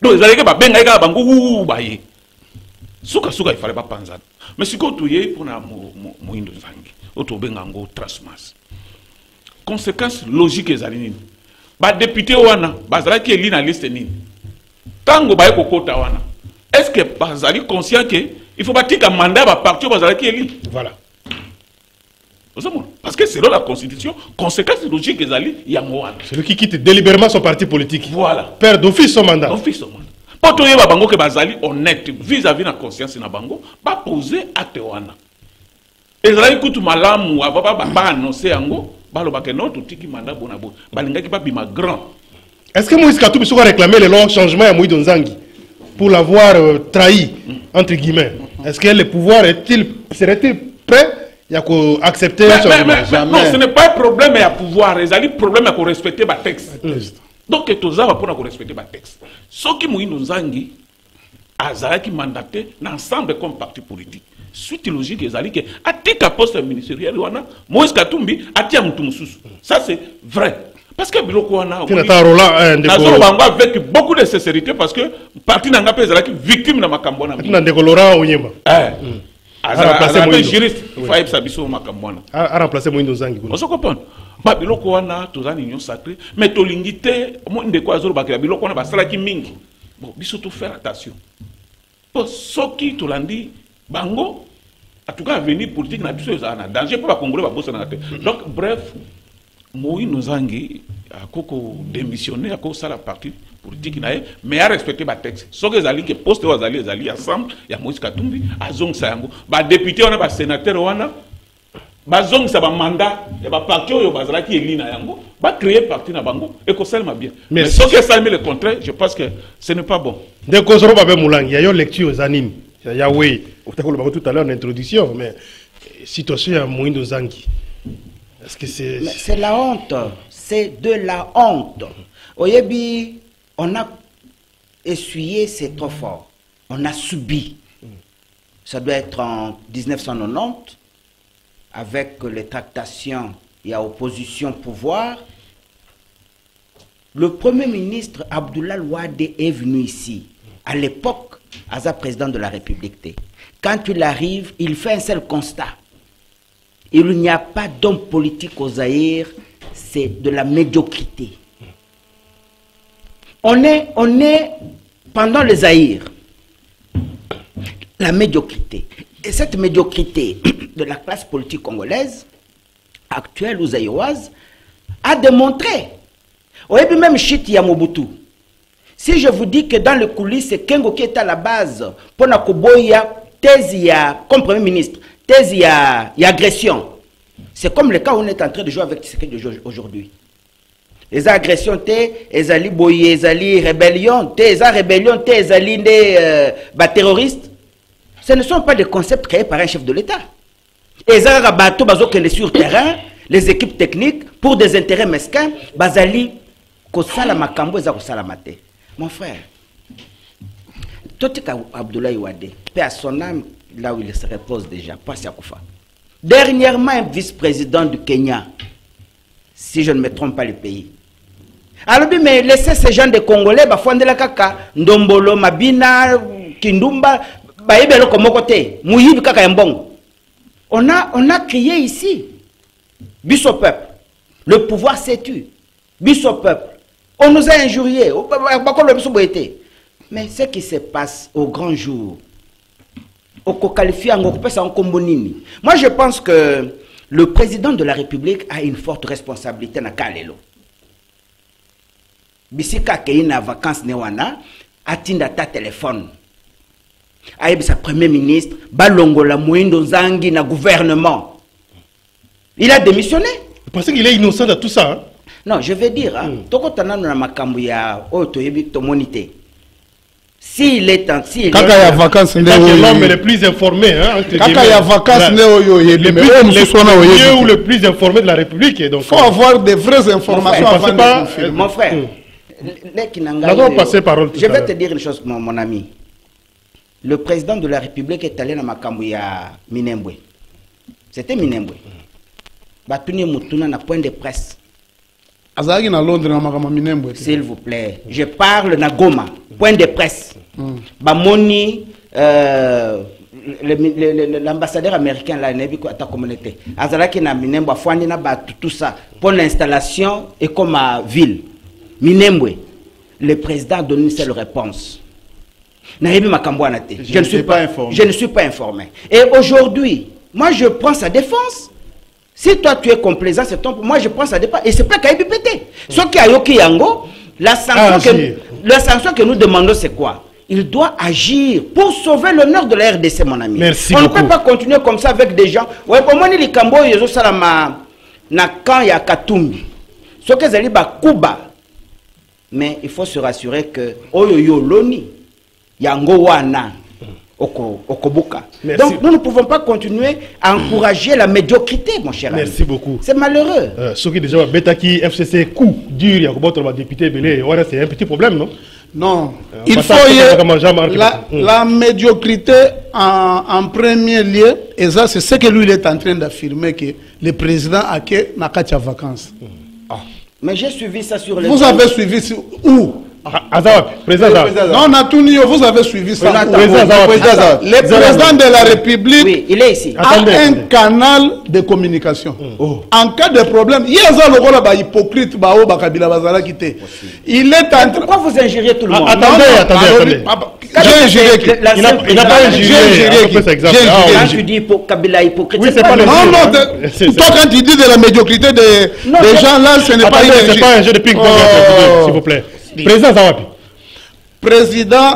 Donc ezaleke ba benga eka bango baye. Suka il fallait pas penser. Mais si ko tuye pour na moindo zangi. Oto benga ngo trasmas. Conséquence logique ezali nini? Ba député wana bazalaki eli na liste nini? Tango baye kokota wana. Est-ce que bazali conscient que il faut batika mandat ba parti bazalaki eli? Voilà. Parce que selon la constitution, conséquence logique des alliés, il y a Mohan. Celui qui quitte délibérément son parti politique. Voilà. Perd d'office son mandat. D'office son mandat. Pour tout le monde, que Bazali honnête vis-à-vis de la conscience na bango, pas poser acte wana. Et là, écoute malam ou pas annoncer ango, balo que non tout tiki mandat bonabo, balinga qui pas bima grand. Est-ce que Moïse Katumbi soit réclamé le long changement à Moïse Nzangi pour l'avoir trahi entre guillemets? Est-ce que le pouvoir serait-il prêt? Il y a accepter non, ce n'est pas un problème à pouvoir, il y a un problème à respecter le texte. Donc, tout ça va pour respecter le texte. Ce qui m'a dit, c'est mandaté l'ensemble comme parti politique. Suite logique, c'est que à tika poste ministériel, Moïse Katumbi a tia mutumusous. Ça, c'est vrai. Parce que Biloko wana avec beaucoup de sincérité parce que le parti n'a pas été victime de ma cambona. A remplacé Moïse Nzangi. On se comprend. Ba biloko wana tozana union sacrée, mais tolingité mo ndeko azolo bakela biloko wana basala ki mingi. Bon, biso to faire attention. Pour soki tolandi bango en tout cas avenir politique na biso ezana danger pour ba congolais ba bossa na tête. Donc bref, Moïse Nzangi a koko démissionné à cause de la partie politique mais à respecter le texte. Ce que les que poste aux alliés ensemble, il y a Moïse Katumbi, à Zong Sayango, les députés, on a les sénateurs, on a Zong ça va mandat, et va parti au Bazala qui est ligne yango, va créer parti na bango et que ça m'a bien. Mais ce que ça met le contraire, je pense que ce n'est pas bon. Dès qu'on se retrouve Moulang, il y a une lecture aux animes. Il y a oui, tout à l'heure en introduction, mais situation à Moïse Nzangi. Est-ce que c'est la honte, c'est de la honte. Oyebi, on a essuyé, c'est trop fort. On a subi. Ça doit être en 1990, avec les tractations, il y a opposition pouvoir. Le Premier ministre Abdoulaye Wade est venu ici. À l'époque, Aza président de la République. Quand il arrive, il fait un seul constat. Il n'y a pas d'homme politique au Zaïre, c'est de la médiocrité. On est pendant le Zaïre, la médiocrité. Et cette médiocrité de la classe politique congolaise, actuelle ou zaïroise, a démontré, au début même Chiti Yamobutu, Si je vous dis que dans les coulisses, c'est Kengo qui est à la base pour la Koboya, thèse comme Premier ministre, thèse il y a agression. C'est comme le cas où on est en train de jouer avec Tshisekedi aujourd'hui. Les agressions, les ali boye, les ali rébellion, les rébellion, les ali terroristes. Ce ne sont pas des concepts créés par un chef de l'État. Les bateaux qui sont sur terrain, les équipes techniques, pour des intérêts mesquins, bazali kosala makambo eza kosala mate. Mon frère, Totika Abdoulaye Wade, paix à son âme, là où il se repose déjà, pas Siakoufa. Dernièrement, un vice-président du Kenya, si je ne me trompe pas le pays. Alors, mais laissez ces gens de Congolais, Bafondela Kaka, Ndombolo, Mabina, Kindumba, Baïbelo Komokote, Mouyib Kaka Mbong. On a crié ici, bis au peuple, le pouvoir s'est tu, bis au peuple. On nous a injuriés, mais ce qui se passe au grand jour, moi je pense que le président de la République a une forte responsabilité na Kalelo. Bisika Keina vacances newana, atinda ta téléphone. Aïbisa premier ministre, Balongola Mouindo Zangi na gouvernement. Il a démissionné. Vous pensez qu'il est innocent de tout ça, hein? Non, je vais dire, Tokotana na makambu ya Otoyebi Tomonité. S'il est en si quand il y a vacances, l'homme est le plus informé, hein, quand il y a vacances, le plus informé de la République. Il faut avoir des vraies informations avant de confirmer. Mon frère, je vais te dire une chose, mon ami. Le président de la République est allé dans Makambouya Minembwe. C'était Minembwe. Batuni Mutuna na point de presse. S'il vous plaît, je parle na Goma, point de presse. Bamoni, l'ambassadeur américain là, ta communauté. Azalaki na Minembwe, Fwandi na tout ça pour l'installation et comme à ville. Minembwe, le président a donné une seule réponse. Je ne suis pas informé. Et aujourd'hui, moi je prends sa défense. Si toi tu es complaisant, c'est ton. Moi je prends sa défense. Et c'est pas Kaïbi pété. Ce qui a Yoki Yango, la sanction que nous demandons, c'est quoi? Il doit agir pour sauver l'honneur de la RDC, mon ami. Merci On beaucoup. ne peut pas continuer comme ça avec des gens. Ouais, pour moi, les Cambo, ils ont ça na quand il y a Katumbi. Ce que c'est Kuba. Mais il faut se rassurer que Oyoyo Loni, Yango Wana, Okobuka. Donc nous ne pouvons pas continuer à encourager la médiocrité, mon cher ami. Merci beaucoup. C'est malheureux. Ce qui déjà Betaki FCC coup dur, il y a un député Belé, c'est un petit problème, non? Non, il faut la médiocrité en premier lieu, et ça c'est ce que lui il est en train d'affirmer, que le président a que Nakatia vacances. Mais j'ai suivi ça sur les... Vous avez suivi où? Président. Non, Natunio, vous avez suivi ça. Le président de la République, oui, il est ici, a un canal de communication. En cas de problème, il y a un hypocrite, il est en train... Pourquoi vous injuriez tout le monde? Attendez. J'ai injuré qui? Il n'a pas injuré. Quand tu dis Kabila hypocrite, oui, c'est pas le... Non, toi quand tu dis de la médiocrité des gens là, ce n'est pas une injure. C'est pas un jeu de ping-pong, s'il vous plaît. Président Zawapi. Président.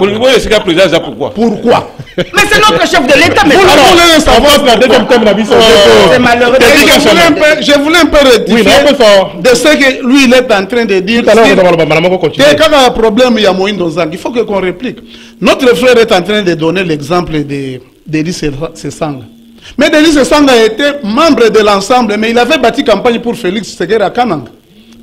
Pourquoi? Mais c'est notre chef de l'État. C'est malheureux. Je voulais un peu rectifier de ce que lui il est en train de dire. Quand il y a un problème, il y a Moïndo Zang. Il faut qu'on réplique. Notre frère est en train de donner l'exemple d'Eli Sesanga. Mais Eli Sesanga était membre de l'ensemble, mais il avait bâti campagne pour Félix Tshisekedi à Kananga.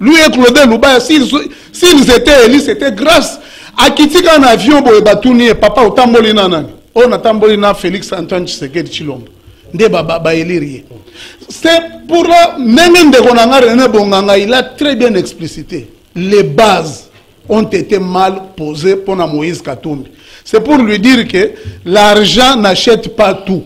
Lui et Claude Loubaya, s'ils étaient élus, c'était grâce à Kitika en avion, Boebatouni et Papa Otambolina. On a Tambolina Félix Antoine Tshisekedi Chilombo. C'est pour même de Ronanga René Bonganga, il a très bien explicité. Les bases ont été mal posées pour Moïse Katumbi. C'est pour lui dire que l'argent n'achète pas tout.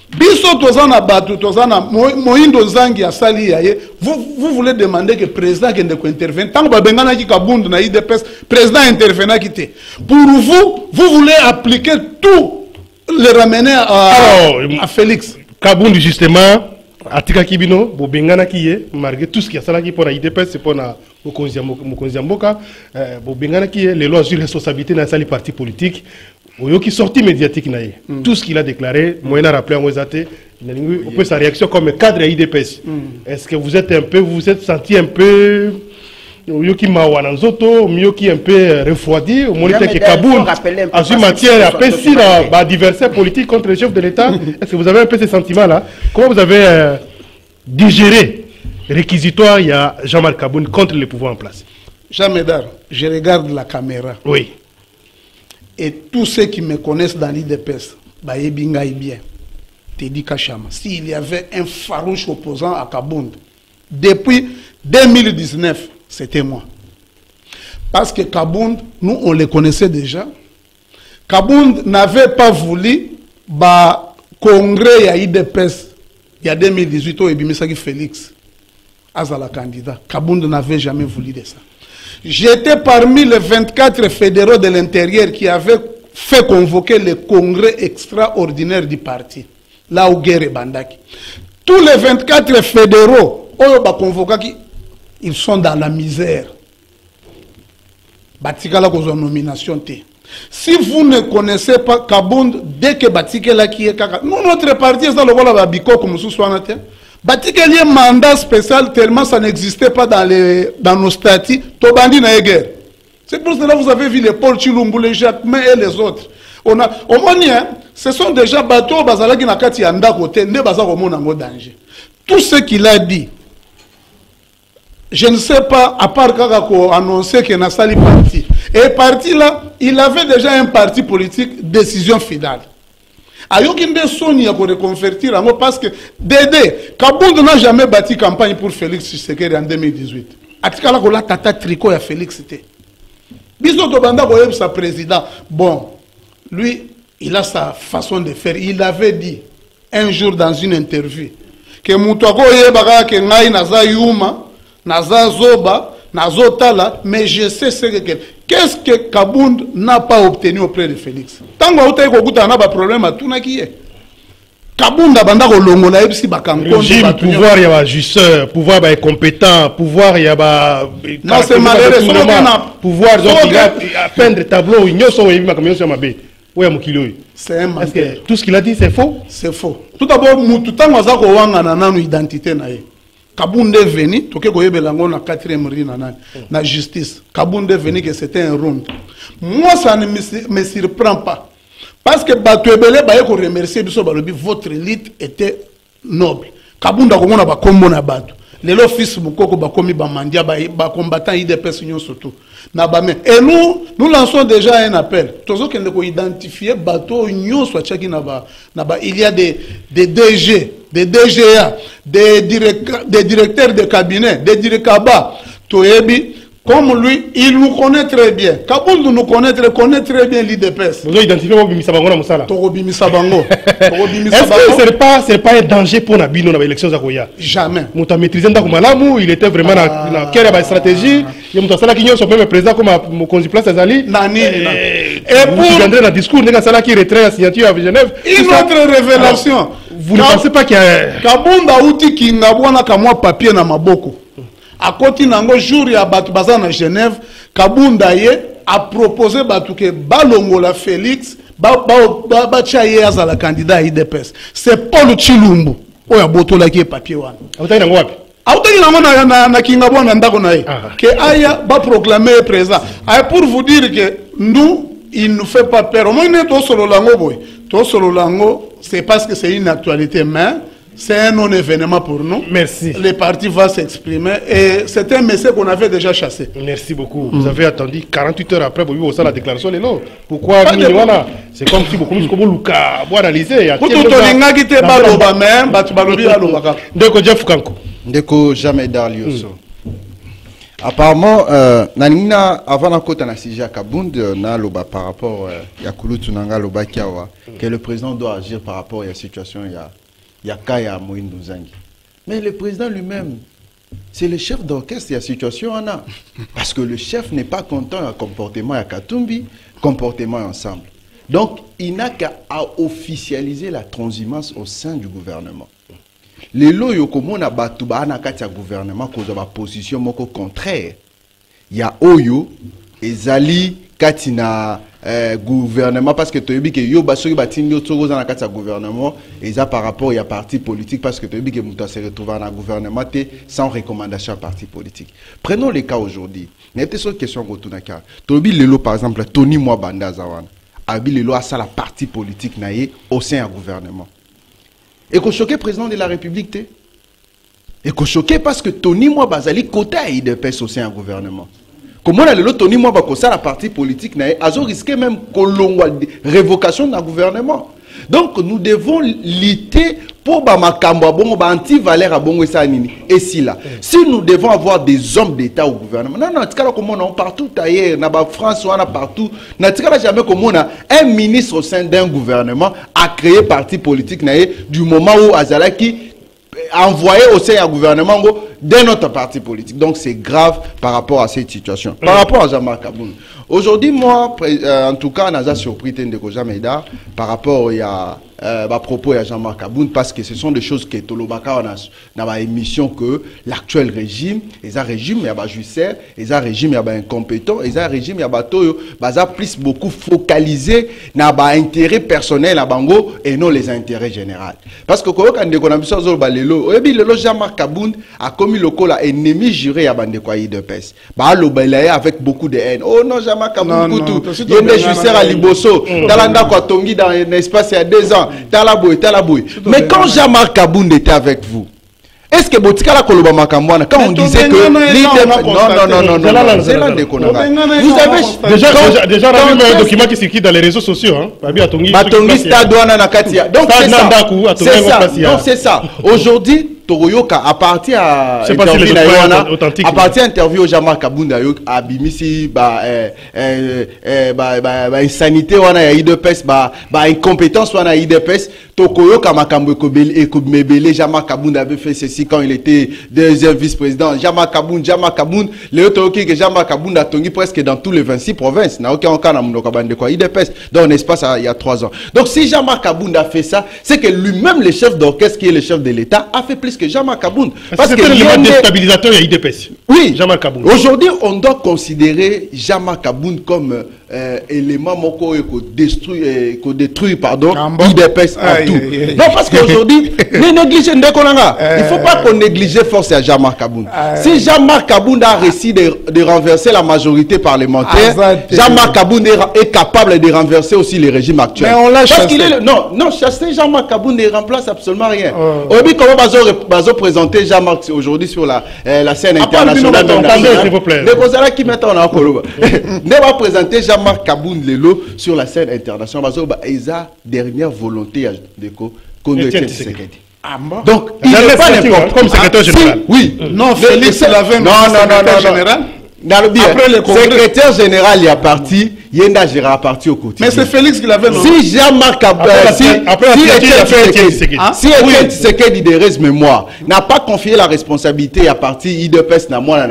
Biso tozana batu tozana Moindo Zangi a sali yaye. Vous voulez demander que le président qui intervienne. Tant que Bengana qui kabund na IDPS, président intervenant qui était. Pour vous, vous voulez appliquer tout, le ramener à Félix. Kabund justement, Atika Kibino, Bengana qui est, malgré tout ce qui a sali pour la IDPS, c'est pour mokonzi mboka bobengana qui les lois sur responsabilité dans les partis politiques qui sorti médiatique na tout ce qu'il a déclaré moyen rappelé en Ozate on peut sa réaction comme cadre IDPS est-ce que vous êtes senti un peu qui mawana nzoto qui un peu refroidi au moniteur que Kabound en une matière après si la adversaire politique contre le chef de l'État est-ce que vous avez un peu ce sentiment là comment vous avez digéré réquisitoire il y a Jean-Marc Kabound contre le pouvoir en place? Jean Médard, je regarde la caméra. Oui. Et tous ceux qui me connaissent dans l'IDPS, Baye bien. Teddy Kachama. S'il y avait un farouche opposant à Kabound, depuis 2019, c'était moi. Parce que Kabound, nous, on le connaissait déjà. Kabound n'avait pas voulu congrès à IDPS il y a 2018 au Ebimisaki Félix Azala candidat. Kabound n'avait jamais voulu de ça. J'étais parmi les 24 fédéraux de l'intérieur qui avaient fait convoquer le congrès extraordinaire du parti. Là où Guerre et Bandaki. Tous les 24 fédéraux, ils sont dans la misère. Batikala cause nomination T. Si vous ne connaissez pas Kabound, dès que Batikela qui est kaka, nous notre parti est dans le rôle de Biko comme sous soinate. Batikela mandat spécial tellement ça n'existait pas dans nos statuts. Tobandi na guerre. C'est pour cela que vous avez vu les Paul Chilumbu, les Jacquemin et les autres. On a au moins ce sont déjà bateaux bazala qui na kati anda côté ne bazala au monde en danger. Tout ce qu'il a dit. Je ne sais pas, à part Kakako annoncer qu'il n'a pas parti. Et parti là, il avait déjà un parti politique, décision finale. Ayokinde Sony a reconvertir parce que Dédé, Kabound n'a jamais bâti campagne pour Félix Tshisekedi en 2018. Atikala ko la tata tricot ya Félix c'était. Biso to banda ko sa président. Bon, lui, il a sa façon de faire. Il avait dit un jour dans une interview que Moutouako yebaka ke ngai naza yuma Naza Zoba, Nazotala, mais je sais ce que qu'est-ce que Kabound n'a pas obtenu auprès de Félix. Tant que n'a pas problème à tout qui est. Kabound a banda kolongo na ebisi bakango. Régime, pouvoir, il y a justeur, pouvoir, il y a compétent, pouvoir, il y a non, c'est malheureux. Pouvoir, donc il a peindre tableau, il y a son évi comme sur ma baie. Oui, mon kilo. C'est un Est-ce que tout ce qu'il a dit, c'est faux? C'est faux. Tout d'abord, tout le temps, on a une identité. Kabound est venu, toke koyebelango na 4e rue na justice. Kabound est venu que c'était un round. Moi ça ne me surprend pas. Parce que Batouebele baye ko remercier biso balobi votre élite était noble. Kabound a komona ba kombo na bato. Lelo fils bukoko ba komi ba mandia ba combattant IDPS union surtout. Na ba mais et nous lançons déjà un appel. Tozo kende ko identifier bato union soit chaki na ba il y a des DG des DGA, des directeurs de cabinet, des directeurs Toyebi, comme lui, il nous connaît très bien. Kabound nous connaît très bien l'IDPS. Vous avez identifié Bimisa Bango dans Moussala. Bimisa Bango. Est-ce que ce n'est pas un danger pour Nabino dans l'élection Zakoya? Jamais. Nous avons maîtrisé Ndakumalamou, il était vraiment dans quelle stratégie. Il y a un qui est son premier président comme Mokonzi Place Azali. Et pour viendrez dans le discours, il y a un qui retrait la signature à Genève. Une autre révélation. Vous ne pensez pas qu'il y a... Kabound a outi Kingabwana kamwa papier na maboko. A côté nango jour ya batu baza na Genève, Kabound a proposé batu ke balongola Félix ba chaye azala candidat à IDPS. C'est Paul Chilumbu oya botola ki papier wana. Autaki nango wapi? Autaki nango na Kingabwana ndako na ye. Que aya ba proclamer présent. Pour vous dire que nous il ne nous fait pas peur. Au moins to solo lango boy. To solo lango c'est parce que c'est une actualité, mais c'est un non-événement pour nous. Merci. Les partis vont s'exprimer et c'est un message qu'on avait déjà chassé. Merci beaucoup. Vous avez attendu 48 heures après pour vous la déclaration. Pourquoi c'est comme si beaucoup plus comme Luka vous analyser. Ndeko Jeff Kanko. Ndeko jamais Darlioso. Apparemment, nanina avant la côte na Sija Kabound na loba par rapport ya Kulutu nanga loba kiawa que le président doit agir par rapport à la situation ya Kaya Moïne Nzangi. Mais le président lui-même, c'est le chef d'orchestre de la situation en a. Parce que le chef n'est pas content du comportement à Katumbi, comportement ensemble. Donc, il n'a qu'à officialiser la transhumance au sein du gouvernement. Les lois yokomo na batuba na katia gouvernement cause de la position moko contraire ya oyo ezali katina gouvernement parce que tu dis que yo basoki batindi yo tsoko za na kati ya gouvernement eza par rapport ya parti politique parce que tu dis que muta se retrouve dans gouvernement sans recommandation à parti politique. Prenons le cas aujourd'hui. N'était sur question ko tunaka. Tobi lelo par exemple Tony Mwabanda zawana. Abi lelo a ça la parti politique naie au sein du gouvernement. Et ko choqué président de la République té. Et ko choqué parce que Tony Mwabazali côté IDPS au sein du gouvernement. Comment on a le Tony Mwaba ko ça la partie politique naie azo risqué même kolongwa révocation d'un gouvernement. Donc nous devons lutter pour ba makambo bongo ba anti-valeur à bongo ça nini et si là si nous devons avoir des hommes d'état au gouvernement non tikala comme on partout ailleurs na ba France ou na partout na tikala jamais comme on a un ministre au sein d'un gouvernement a créé parti politique naie du moment où Azalaki envoyé au sein du gouvernement d'un autre parti politique. Donc c'est grave par rapport à cette situation. Par rapport à Jean-Marc Kaboun. Aujourd'hui, moi, en tout cas, on a surpris Tendeko Jameda par rapport à propos à Jean-Marc Kaboun parce que ce sont des choses que Tolobaka on a émission que l'actuel régime, les régime il y a justice, les régime il y a incompétent, les régime il y a toyo, baza plus beaucoup focalisé na ba intérêt personnel à bango et non les intérêts généraux. Parce que quand on a besoin de balelo, lelo Jean-Marc Kaboun a commis le col ennemi juré à bande quoi de pes. Ba lo balaya avec beaucoup de haine. Oh non Jean-Marc Kaboun kutu, yende justice à Liboso, talanda kwa tongi dans un espace il y a 2 ans. Talaboui. Mais quand Jean-Marc Kaboun était avec vous, est-ce que Botikala Koloba Makambouana, quand on disait que non, c'est là vous avez déjà remis un document qui circule dans les réseaux sociaux, hein? Batongi Stadouana Nakatia. Donc c'est ça. Aujourd'hui, Toroyoka à partir à interview au Jean-Marc Kaboun à Bimisi insanité wana ya IDPS incompétence wana ya IDPS Tokoyoka makambo ekobele Jean-Marc Kaboun avait fait ceci quand il était deuxième vice-président Jean-Marc Kaboun le Tokoki que Jean-Marc Kaboun a tongi presque dans tous les 26 provinces na aucun cas na mnoka bande quoi IDPS dans un espace il y a 3 ans. Donc si Jean-Marc Kaboun a fait ça, c'est que lui-même le chef d'orchestre qui est le chef de l'État a fait plus que Jean-Marc Kaboun. Parce que le déstabilisateur il y a IDPS. Oui, Jean-Marc Kaboun. Aujourd'hui, on doit considérer Jean-Marc Kaboun comme élément moko ko détruit pardon IDPS à tout. Non parce qu'aujourd'hui, ne négligez Ndekonanga. Il faut pas qu'on néglige force à Jean-Marc Kaboun. Si Jean-Marc Kaboun a réussi de renverser la majorité parlementaire, Jean-Marc Kaboun est capable de renverser aussi les régimes actuels. Mais on l'a chassé. Non, chasser Jean-Marc Kaboun ne remplace absolument rien. Aujourd'hui, comment bazo présenter Jean-Marc aujourd'hui sur la scène internationale s'il vous plaît. Les qui maintenant on a encore ne va présenter Jean-Marc Kaboun Lelo sur la scène internationale. Ils ont dernière volonté de Etienne Tshisekedi. Donc il n'est pas n'importe comme secrétaire général. Oui. Non, Félix Laven. Non. Général. Après le secrétaire général il est parti. Yenda gérera parti au quotidien. Mais c'est Félix qui l'avait nommé. Si Jean-Marc Kaboun, si Etienne Tshisekedi de reste mémoire n'a pas confié la responsabilité à parti IDPS na moi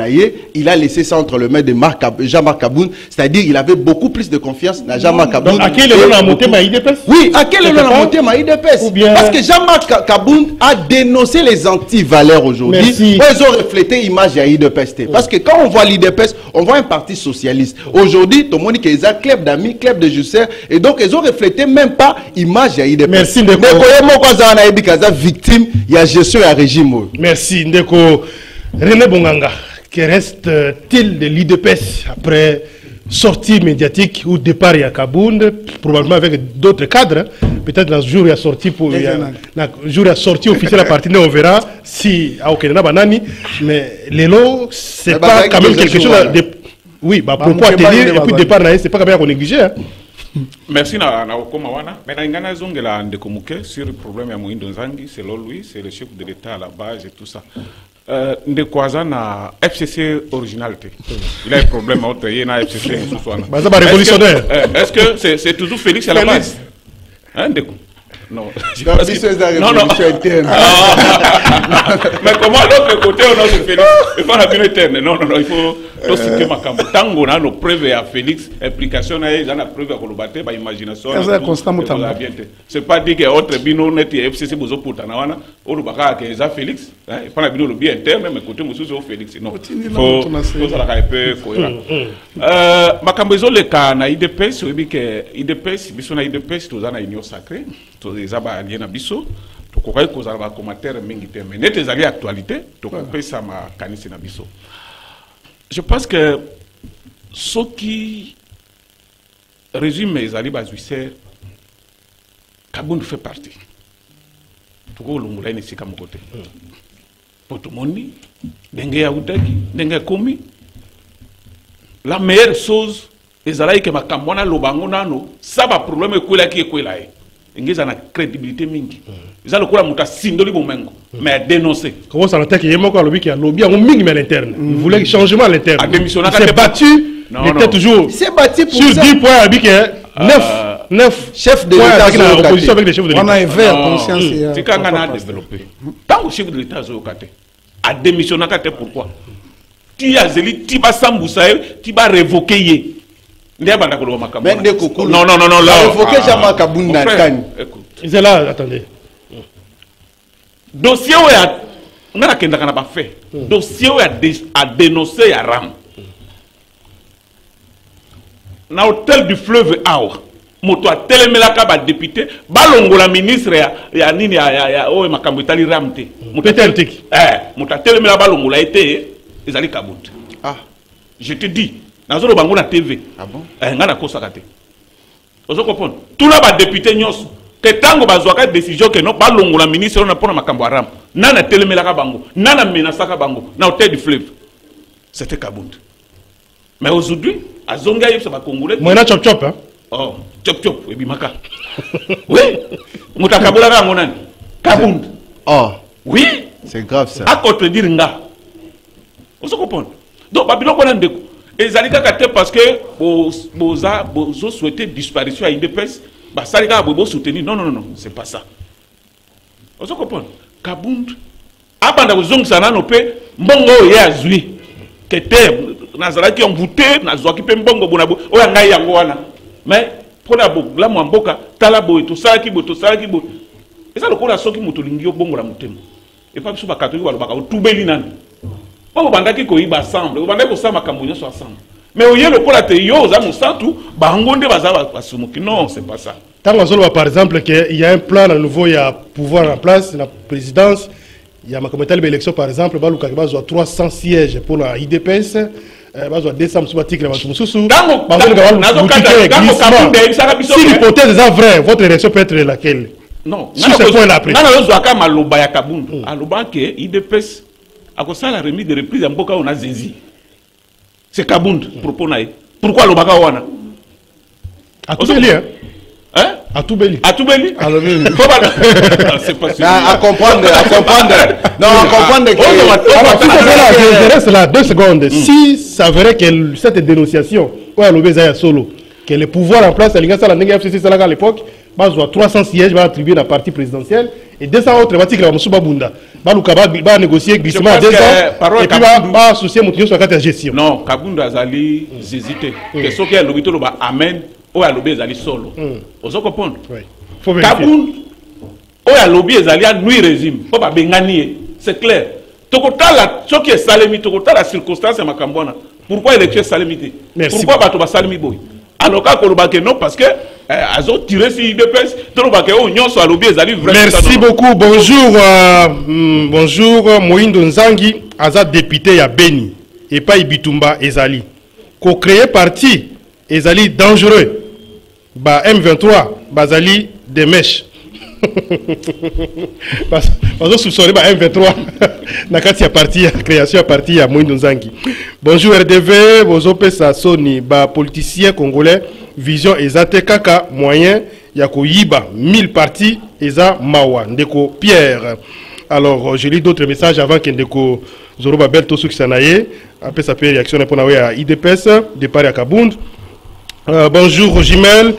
il a laissé ça entre le mains de Jean-Marc Kaboun, c'est-à-dire il avait beaucoup plus de confiance dans Jean-Marc Kaboun. Donc à quel est la montée ma IDPS? Oui, à quel est la montée ma IDPS? Parce que Jean-Marc Kaboun a dénoncé les anti-valeurs aujourd'hui. Ils ont reflété l'image à IDPS. Parce que quand on voit l'IDPS, on voit un parti socialiste. Aujourd'hui, tout le monde qui club d'amis, club de justiciers, et donc ils ont reflété même pas l'image à IDPS. Merci Ndeko. Victime, il y a gestion et régime. Merci Ndeko. René Bonganga, que reste-t-il de l'IDPS après sortie médiatique ou départ à Kaboun, probablement avec d'autres cadres, peut-être dans ce jour il y a sorti officiel à partir on verra si à Okena Banani, mais l'élo c'est pas quand même quelque chose de oui, propos à tenir et puis départ c'est pas quand même qu'on néglige. Merci na Okomawana. Mais Nangana Zongela Ndekomuke sur le problème à Moïndo Nzangi, selon lui, c'est le chef de l'État à la base et tout ça. Ndekwaza na FCC originalité. Il a un problème entre il y a FCC révolutionnaire. Est-ce que c'est toujours Félix à la base? Hein, Ndeko? Non. Non, non. Mais comment l'autre côté, on a Félix? Il faut la bien interne. Non, non, non, il faut citer ma campagne. Tant qu'on a nos preuves à Félix, implication, il y a des preuves à Kolobaté, par imagination. C'est pas dire que autre bino net et FCC bozo pour Tanawana, ou le baka que ça Félix, il faut la bino le bien interne, mais côté monsieur c'est Félix. Non, faut ça la peu cohérent. Ma campagne le cas na IDPS, oui que IDPS, biso na IDPS, tous en a union sacrée. Les abaliens na biso to ko kay ko za ba commentaire mingi te mais net ezali actualité to ko pesa ma kanisi na biso. Je pense que ce qui résume ezali bazuisser Kabound fait partie. To ko lumula ni sika mokote. Potomoni ndenge ya utaki ndenge komi la meilleure chose ezali que makambona lobango nano ça ba problème ekwela ki ekwela e. Ils ont la crédibilité mingi. Ils ont le courage de sindoli bomengo, mais dénoncer. Comment ça l'attaque? Il y a un lobby qui a lobby à un mingi à l'interne. Il voulait un changement à l'interne. Il s'est battu. Il était toujours. Il s'est battu pour sur 10 points avec 9 chefs de l'État qui ont opposition avec les chefs de l'État. On a ouvert conscience. C'est quand on a développé. Tant que chef de l'État a démissionné, pourquoi? Tu as zéli, tu vas s'embousailler, tu vas révoquer. Non, non, non, non, là. Ils sont là, attendez. Dossier où on a pas fait. Dossier où a dénoncé à Ram. Dans l'hôtel du fleuve Awa, moto a téléméla ba député, balongo la ministre ya nini ya o makambo itali ramte. Peut-être. Moto a téléméla balongo la été ezali Kabound. Ah, je te dis. Dans le bango na TV. Ah bon? Ngana ko sakate. Ozo comprendre. Tout là ba député nyos que tango bazwaka décision que non ba longo la ministre on a pona makambo aram. Nana telemela ka bango, nana menasa ka bango na hôtel du fleuve. C'était Kabound. Mais aujourd'hui, azonga yebsa ba congolais. Moi na chop chop hein. Oh, chop chop et bimaka. Oui. Mutakabula ka ngonani. Kabound. Oh. Oui. C'est grave ça. À contredire nga. Ozo comprendre. Donc Babylone kona ndeko. Et ça parce que vous souhaitez disparition à IDPS, ça vous soutenir. Non, non, non, c'est pas ça. Vous comprenez? Kabound, après vous avez dit mbongo ya zui, que te nazala qui ont voté, nazwa qui pe mbongo bonabo, oya ngai yango wana. Mais pour la la mwamboka, talabo et tout ça qui boto ça qui boto. Et ça le ko la soki motolingi bongo la mutemo. Et pas biso ba catholique wala ba tout beli nani. On va dire qu'on va ensemble, on va dire qu'on va ensemble. Mais au lieu de la théorie, on va non, c'est pas ça. Tant qu'on par exemple qu'il y a un plan à nouveau, il y a pouvoir en place, la présidence, il y a ma comité d'élection par exemple, il y a 300 sièges pour la IDPS, il y a 200 sous-articles, si l'hypothèse est vraie, votre réaction peut être laquelle? Non, sur ce point-là après. À cause de la remise de reprise, on a Zézi. C'est Kabound, propos naï. Pourquoi le Baka Wana? À tout Béli, hein? À tout Béli. À tout Béli? C'est pas sûr. À comprendre. Non, à comprendre que. Je reste là 2 secondes. Si ça verrait que cette dénonciation, ouais, l'Obézaya solo, que le pouvoir en place, à l'époque, bah, 300 sièges va attribuer la partie présidentielle et 200 autres va tirer Moussouba Bunda. Va négocier glissement à 200 et puis va associer mon sur la gestion. Non, Kabound Azali hésité. Que ce qui est l'obité le bas amène ou à l'obé Azali solo. Vous comprenez? Kabound ou à l'obé Azali à nuit régime. Faut pas bengani. C'est clair. Tokotala, ce qui est salémité, Tokotala la circonstance est ma cambona. Pourquoi élection salémité? Pourquoi Batoba Salmi Boy? Alors que non, parce que Azo tiré sur IDPS, merci beaucoup. Bonjour, bonjour. Moïndo Nzangi, Azad député à Beni et pas Ibitumba Ezali. Co-créé parti Ezali dangereux. Ba M23, Bazali des mèches. Parce que soupçonné ba M23. Nakati a parti, création à parti à Moïndo Nzangi. Bonjour RDV, vos opesa Sony, ba politicien congolais. Vision ezate kaka moyen ya koyiba 1000 partis eza mawa ndeko Pierre. Alors je lis d'autres messages avant que ndeko Zoroba Belto Suksanaye après sa réaction pour na à IDPS départ à Kabound. Bonjour Jimel,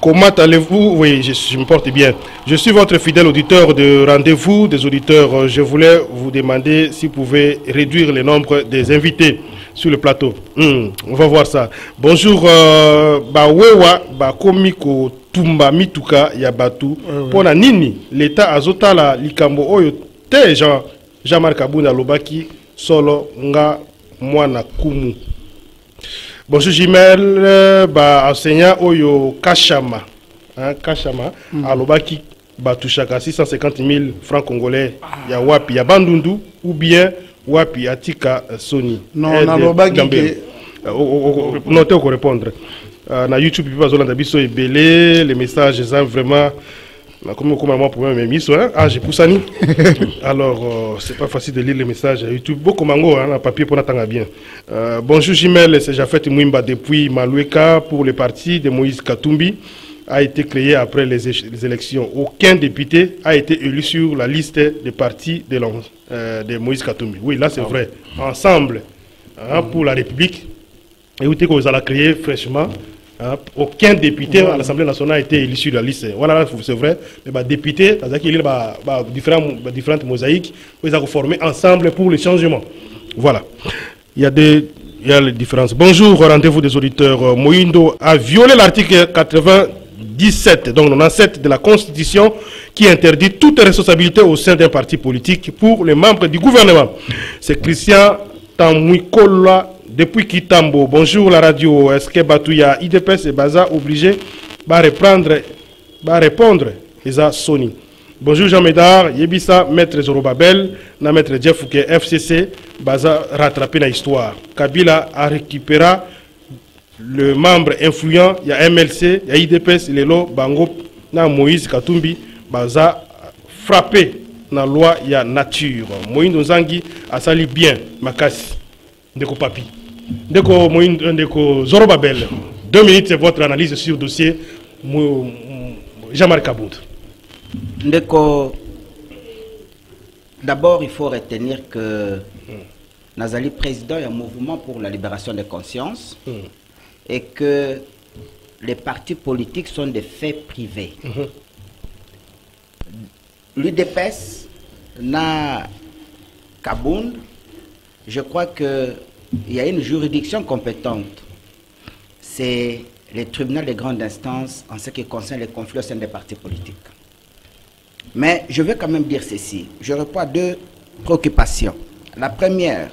comment allez-vous? Oui, je me porte bien. Je suis votre fidèle auditeur de rendez-vous des auditeurs. Je voulais vous demander si vous pouvez réduire le nombre des invités sur le plateau. On va voir ça. Bonjour, Bawewa, Bakomiko, Tumba, Mituka, Yabatu. Pona nini, l'État azotala likambo oyo te Jean-Marc Abounda Lobaki, solo nga mwana kumu. Bonjour Jimel, enseignant Oyo Kachama, Kachama, Alobaki, Batouchaka 650 000 francs congolais, ya Wapi, ya Bandundu, ou bien Wapi, Atika, Sony. Non, Alobaki. Notez qu'on répondre. Na YouTube, il y a des belé, les messages, vraiment. Comment pour moi, j'ai poussani. Alors, c'est pas facile de lire les messages à YouTube. Beaucoup mango, hein, papier pour n'attendre bien. Bonjour Jimel, c'est Jafet Mouimba depuis Maloueka pour le parti de Moïse Katumbi. A été créé après les élections. Aucun député a été élu sur la liste des partis de Moïse Katumbi. Oui, là c'est vrai. Ensemble, hein, pour la République. Et vous que vous allez créer fraîchement. Aucun député à l'Assemblée nationale a été élu sur la liste. Voilà, c'est vrai. Mais députés, il y a différentes mosaïques, ils ont formé ensemble pour le changement. Voilà. Il y a les différences. Bonjour, rendez-vous des auditeurs. Moïndo a violé l'article 97, donc 97 de la Constitution qui interdit toute responsabilité au sein d'un parti politique pour les membres du gouvernement. C'est Christian Tamouikola depuis Kitambo. Bonjour la radio. Est-ce que Batouya, IDPS et Baza obligé va répondre Eza Sony. Bonjour Jean Médard, Yebisa, Maître Zorobabel, na Maître Jeff Fouquet, FCC, Baza rattrapé la histoire. Kabila a récupéré le membre influent, il y a MLC, il y a IDPS, Lelo, Bango, na Moïse Katumbi, Baza frappé na loi, il y a nature. Moïse Nzangi a sali bien, Makasi, Ndeko Papi. Ndeko Zorobabel, 2 minutes, c'est votre analyse sur le dossier Jean-Marc Abounda. Ndeko, d'abord il faut retenir que Nazali président est un mouvement pour la libération des consciences et que les partis politiques sont des faits privés. L'UDPS n'a Kabound, je crois que il y a une juridiction compétente. C'est le tribunal de grande instance en ce qui concerne les conflits au sein des partis politiques. Mais je veux quand même dire ceci. Je réponds à 2 préoccupations. La première,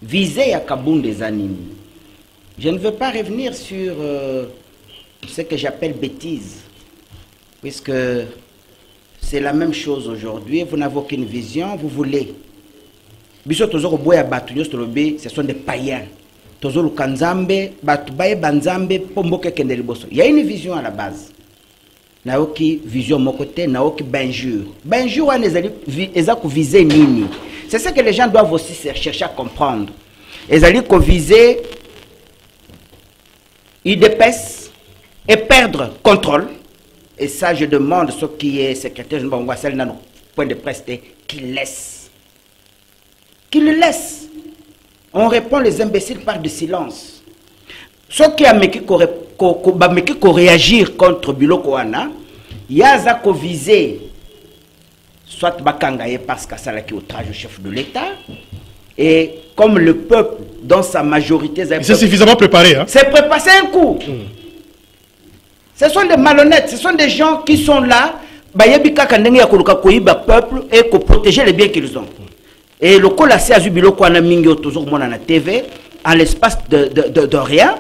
viser à Kabound des Anini. Je ne veux pas revenir sur ce que j'appelle bêtise, puisque c'est la même chose aujourd'hui. Vous n'avez aucune vision, vous voulez. Ce sont des païens. Il y a une vision à la base. Il y a une vision de mon côté, il y a une benjure. Benjure, c'est ce que les gens doivent aussi chercher à comprendre. Ils ont visé IDPS et perdre contrôle. Et ça, je demande ce qui est secrétaire de point de presse qu'il laisse. Qu'il le laisse. On répond les imbéciles par du silence. Ce qui a réagir contre Biloko Wana, il y a ko visé soit Bakangaye parce que ça qui outrage au chef de l'État, et comme le peuple dans sa majorité, c'est suffisamment préparé. Hein? C'est préparé, c'est un coup. Ce sont des malhonnêtes, ce sont des gens qui sont là, peuple et pour protéger les biens qu'ils ont. Et le col assez azubilo qu'on a mis toujours à la TV, en l'espace de rien,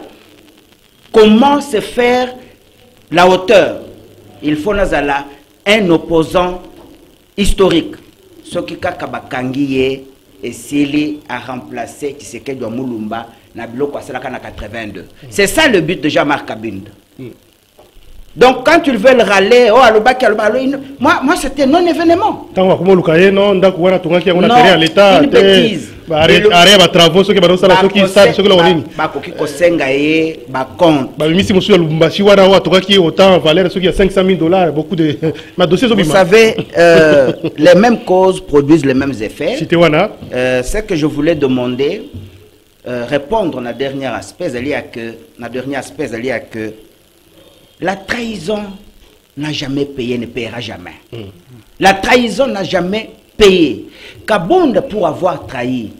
comment se faire la hauteur? Il faut nazala un opposant historique. Ce qui Kakabakangiye et Sili a remplacé Tshisekedi Moulumba na biloko asalaka na 82. C'est ça le but de Jean-Marc Abounda. Donc quand ils veulent râler, oh alobaki moi c'était non événement. Non, une bêtise. Vous savez, les mêmes causes produisent les mêmes effets. Ce que je voulais demander, répondre à la dernière aspect, que la trahison n'a jamais payé, ne payera jamais. La trahison n'a jamais payé. Kabonda pour avoir trahi.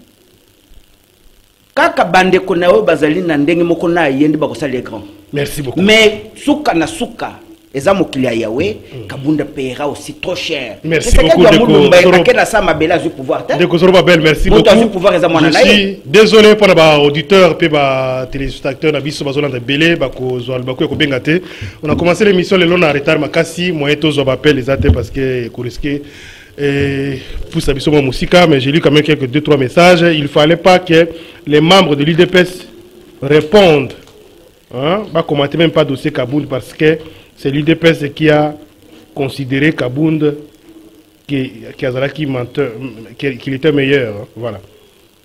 Kaka bande konawe bazali na ndenge moko na yende bakosala les grands. Merci beaucoup. Mais souka na souka eza mokili ya Yahweh, Kabunda payera aussi trop cher. Merci beaucoup Ndeko Babel, merci beaucoup. Je suis désolé pour les auditeurs et les téléspectateurs na biso bazolanda belé bako zo albako ko bengate. On a commencé l'émission le long en retard makasi moyen to zo appel les até parce que ko risquer pour sa biso musika, mais j'ai lu quand même quelques 2-3 messages. Il fallait pas que les membres de l'UDPS répondent. Hein, pas commenter même pas dossier Kabound parce que c'est l'UDPS qui a considéré Kabound qu'il était meilleur. Hein, voilà.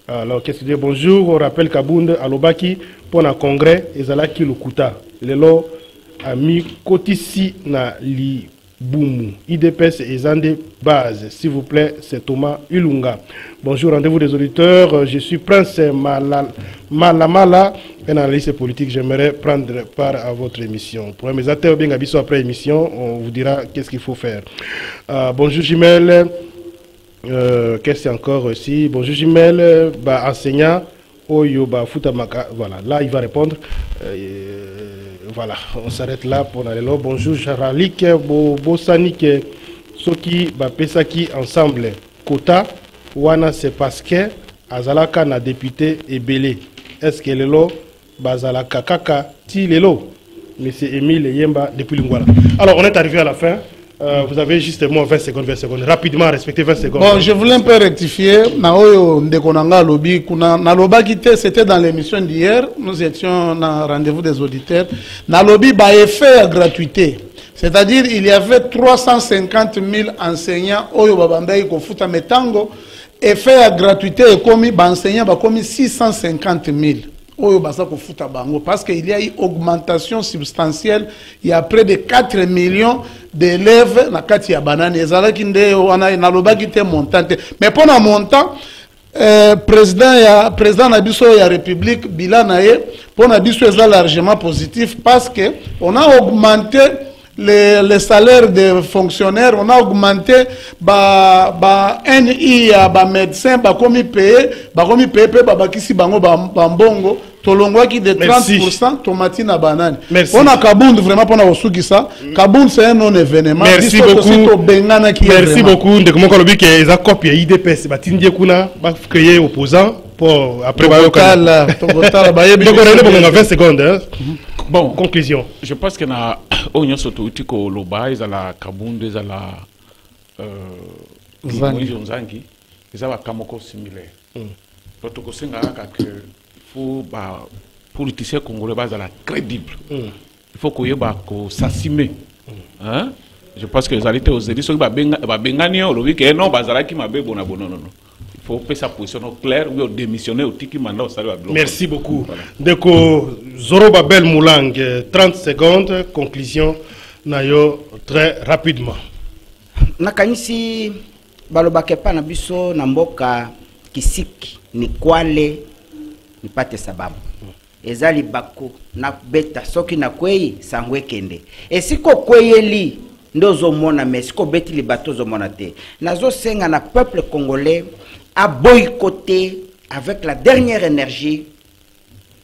Alors, qu'est-ce que je dis? Bonjour, on rappelle Kabound à l'Obaki pour un congrès et Zalaki Lukuta. Lelo ami Kotisi na li Boumou. IDPS et Zande Base. S'il vous plaît, c'est Thomas Ulunga. Bonjour, rendez-vous des auditeurs. Je suis Prince Malamala, un analyste politique. J'aimerais prendre part à votre émission. Pour mes acteurs, bien abisso après émission, on vous dira qu'est-ce qu'il faut faire. Bonjour, Jimel. Qu'est-ce qu'il y a encore aussi? Bonjour, Jimel. Enseignant. Oyo, Futamaka. Voilà, là, il va répondre. Voilà, on s'arrête là pour aller là. Bonjour, Charalik, Bosanik, Soki, Pesaki, ensemble. Kota, Wana, c'est parce que Azalaka na député et belé. Est-ce que le lot, Bazalaka Kaka, ti le lot? Monsieur Émile Yemba, depuis Lungwala. Alors, on est arrivé à la fin. Vous avez justement 20 secondes. Rapidement, respectez 20 secondes. Bon, je voulais un peu rectifier. C'était dans l'émission d'hier. Nous étions dans rendez-vous des auditeurs. Nalobi ba effet à gratuité. C'est-à-dire, il y avait 350 000 enseignants. Oyo babandai ko futa metango. Effet à gratuité et commis, enseignants ba commis 650 000. Parce qu'il y a eu augmentation substantielle, il y a près de 4 millions d'élèves na kati ya banane ezalaki nde wana na lobaki te montant. Mais pour un montant président na biso ya République bilan na ye pour na biso est largement positif parce que on a augmenté les salaires des fonctionnaires, on a augmenté NI à médecin, komi payé kisi bango bambongo, tolongwa qui de 30% tomati na banane. On a Kabound vraiment pour na osuki ça. Kabound c'est un non événement. Merci beaucoup. Merci beaucoup. De comment kolobi que eza copie IDPS batindie kuna ba créer opposant pour après ba total ba yebi. Donc on a 20 secondes. Bon, conclusion. Je pense que na onyo soto utiko loba ezala Kabound ezala Moïse Nzangi ezala kamoko similaire. Totoko senga ka que faut ba politicien congolais bazala crédible. Il faut qu'on y ko s'assumer. Hein? Je pense que les alliés aux éditions ba bengani o lobi que non bazala ki mabe bona non. Il faut faire sa position claire ou démissionner au tiki mandat au salut. Merci beaucoup. Deko Zoro Babel Moulang, 30 secondes, conclusion nayo très rapidement. Nakanisi balobake pa na biso na mboka kisiki ni kwale ni pate sababu. Ezali bako na beta soki na kwei sangwe kende. Esiko kweyeli ndozo mona mais siko beti li bato zo mona te. Nazo senga na peuple congolais a boycotté avec la dernière énergie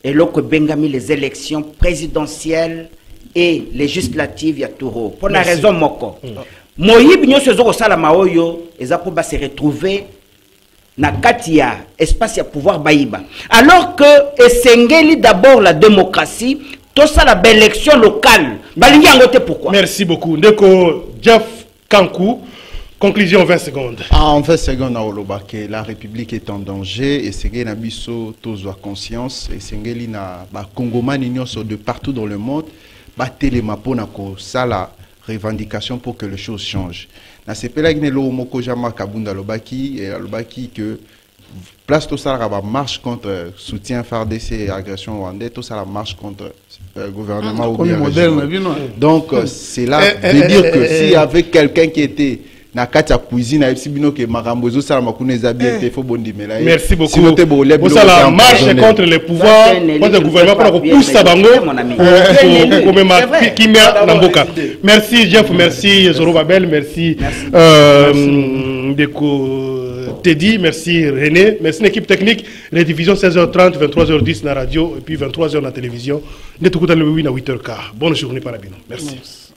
et l'autre bengami les élections présidentielles et législatives ya Touro. Pour la raison moko. Moyib nyoso zo sala maoyo ezapo ba se retrouver na katia espace ya pouvoir baïba. Alors que esengeli d'abord la démocratie, tout ça la belle élection locale. Balingi angote pourquoi? Merci beaucoup. Ndeko Jeff Kankou. Conclusion 20 secondes. En 20 secondes, la République est en danger et c'est que Nabiso tous ont conscience et c'est que na ba Congomani de partout dans le monde ba télémapo na ko sala revendication pour que les choses changent. Na sepela gnelo moko jama Kabunda lobaki et lobaki que place tout ça la marche contre soutien FARDC et agression rwandaise, tout ça la marche contre gouvernement ou bien. Donc c'est là de dire que s'il y avait quelqu'un qui était na kati ya cuisine ayebisi bino ke makambo ezosala makuna eza bien te faut bondimela ye. Merci beaucoup. Sinon te bolia biloko Osala eza marche empoisonné. contre les pouvoirs, contre le gouvernement, pour pousser bango, pour me kimia namboka. Merci Jeff, merci Zorobabel, merci Deko Teddy, merci René, merci l'équipe technique, les divisions 16h30, 23h10 na radio et puis 23h na télévision. Netukuta le 8 à 8h15. Bonne journée par la bino. Merci.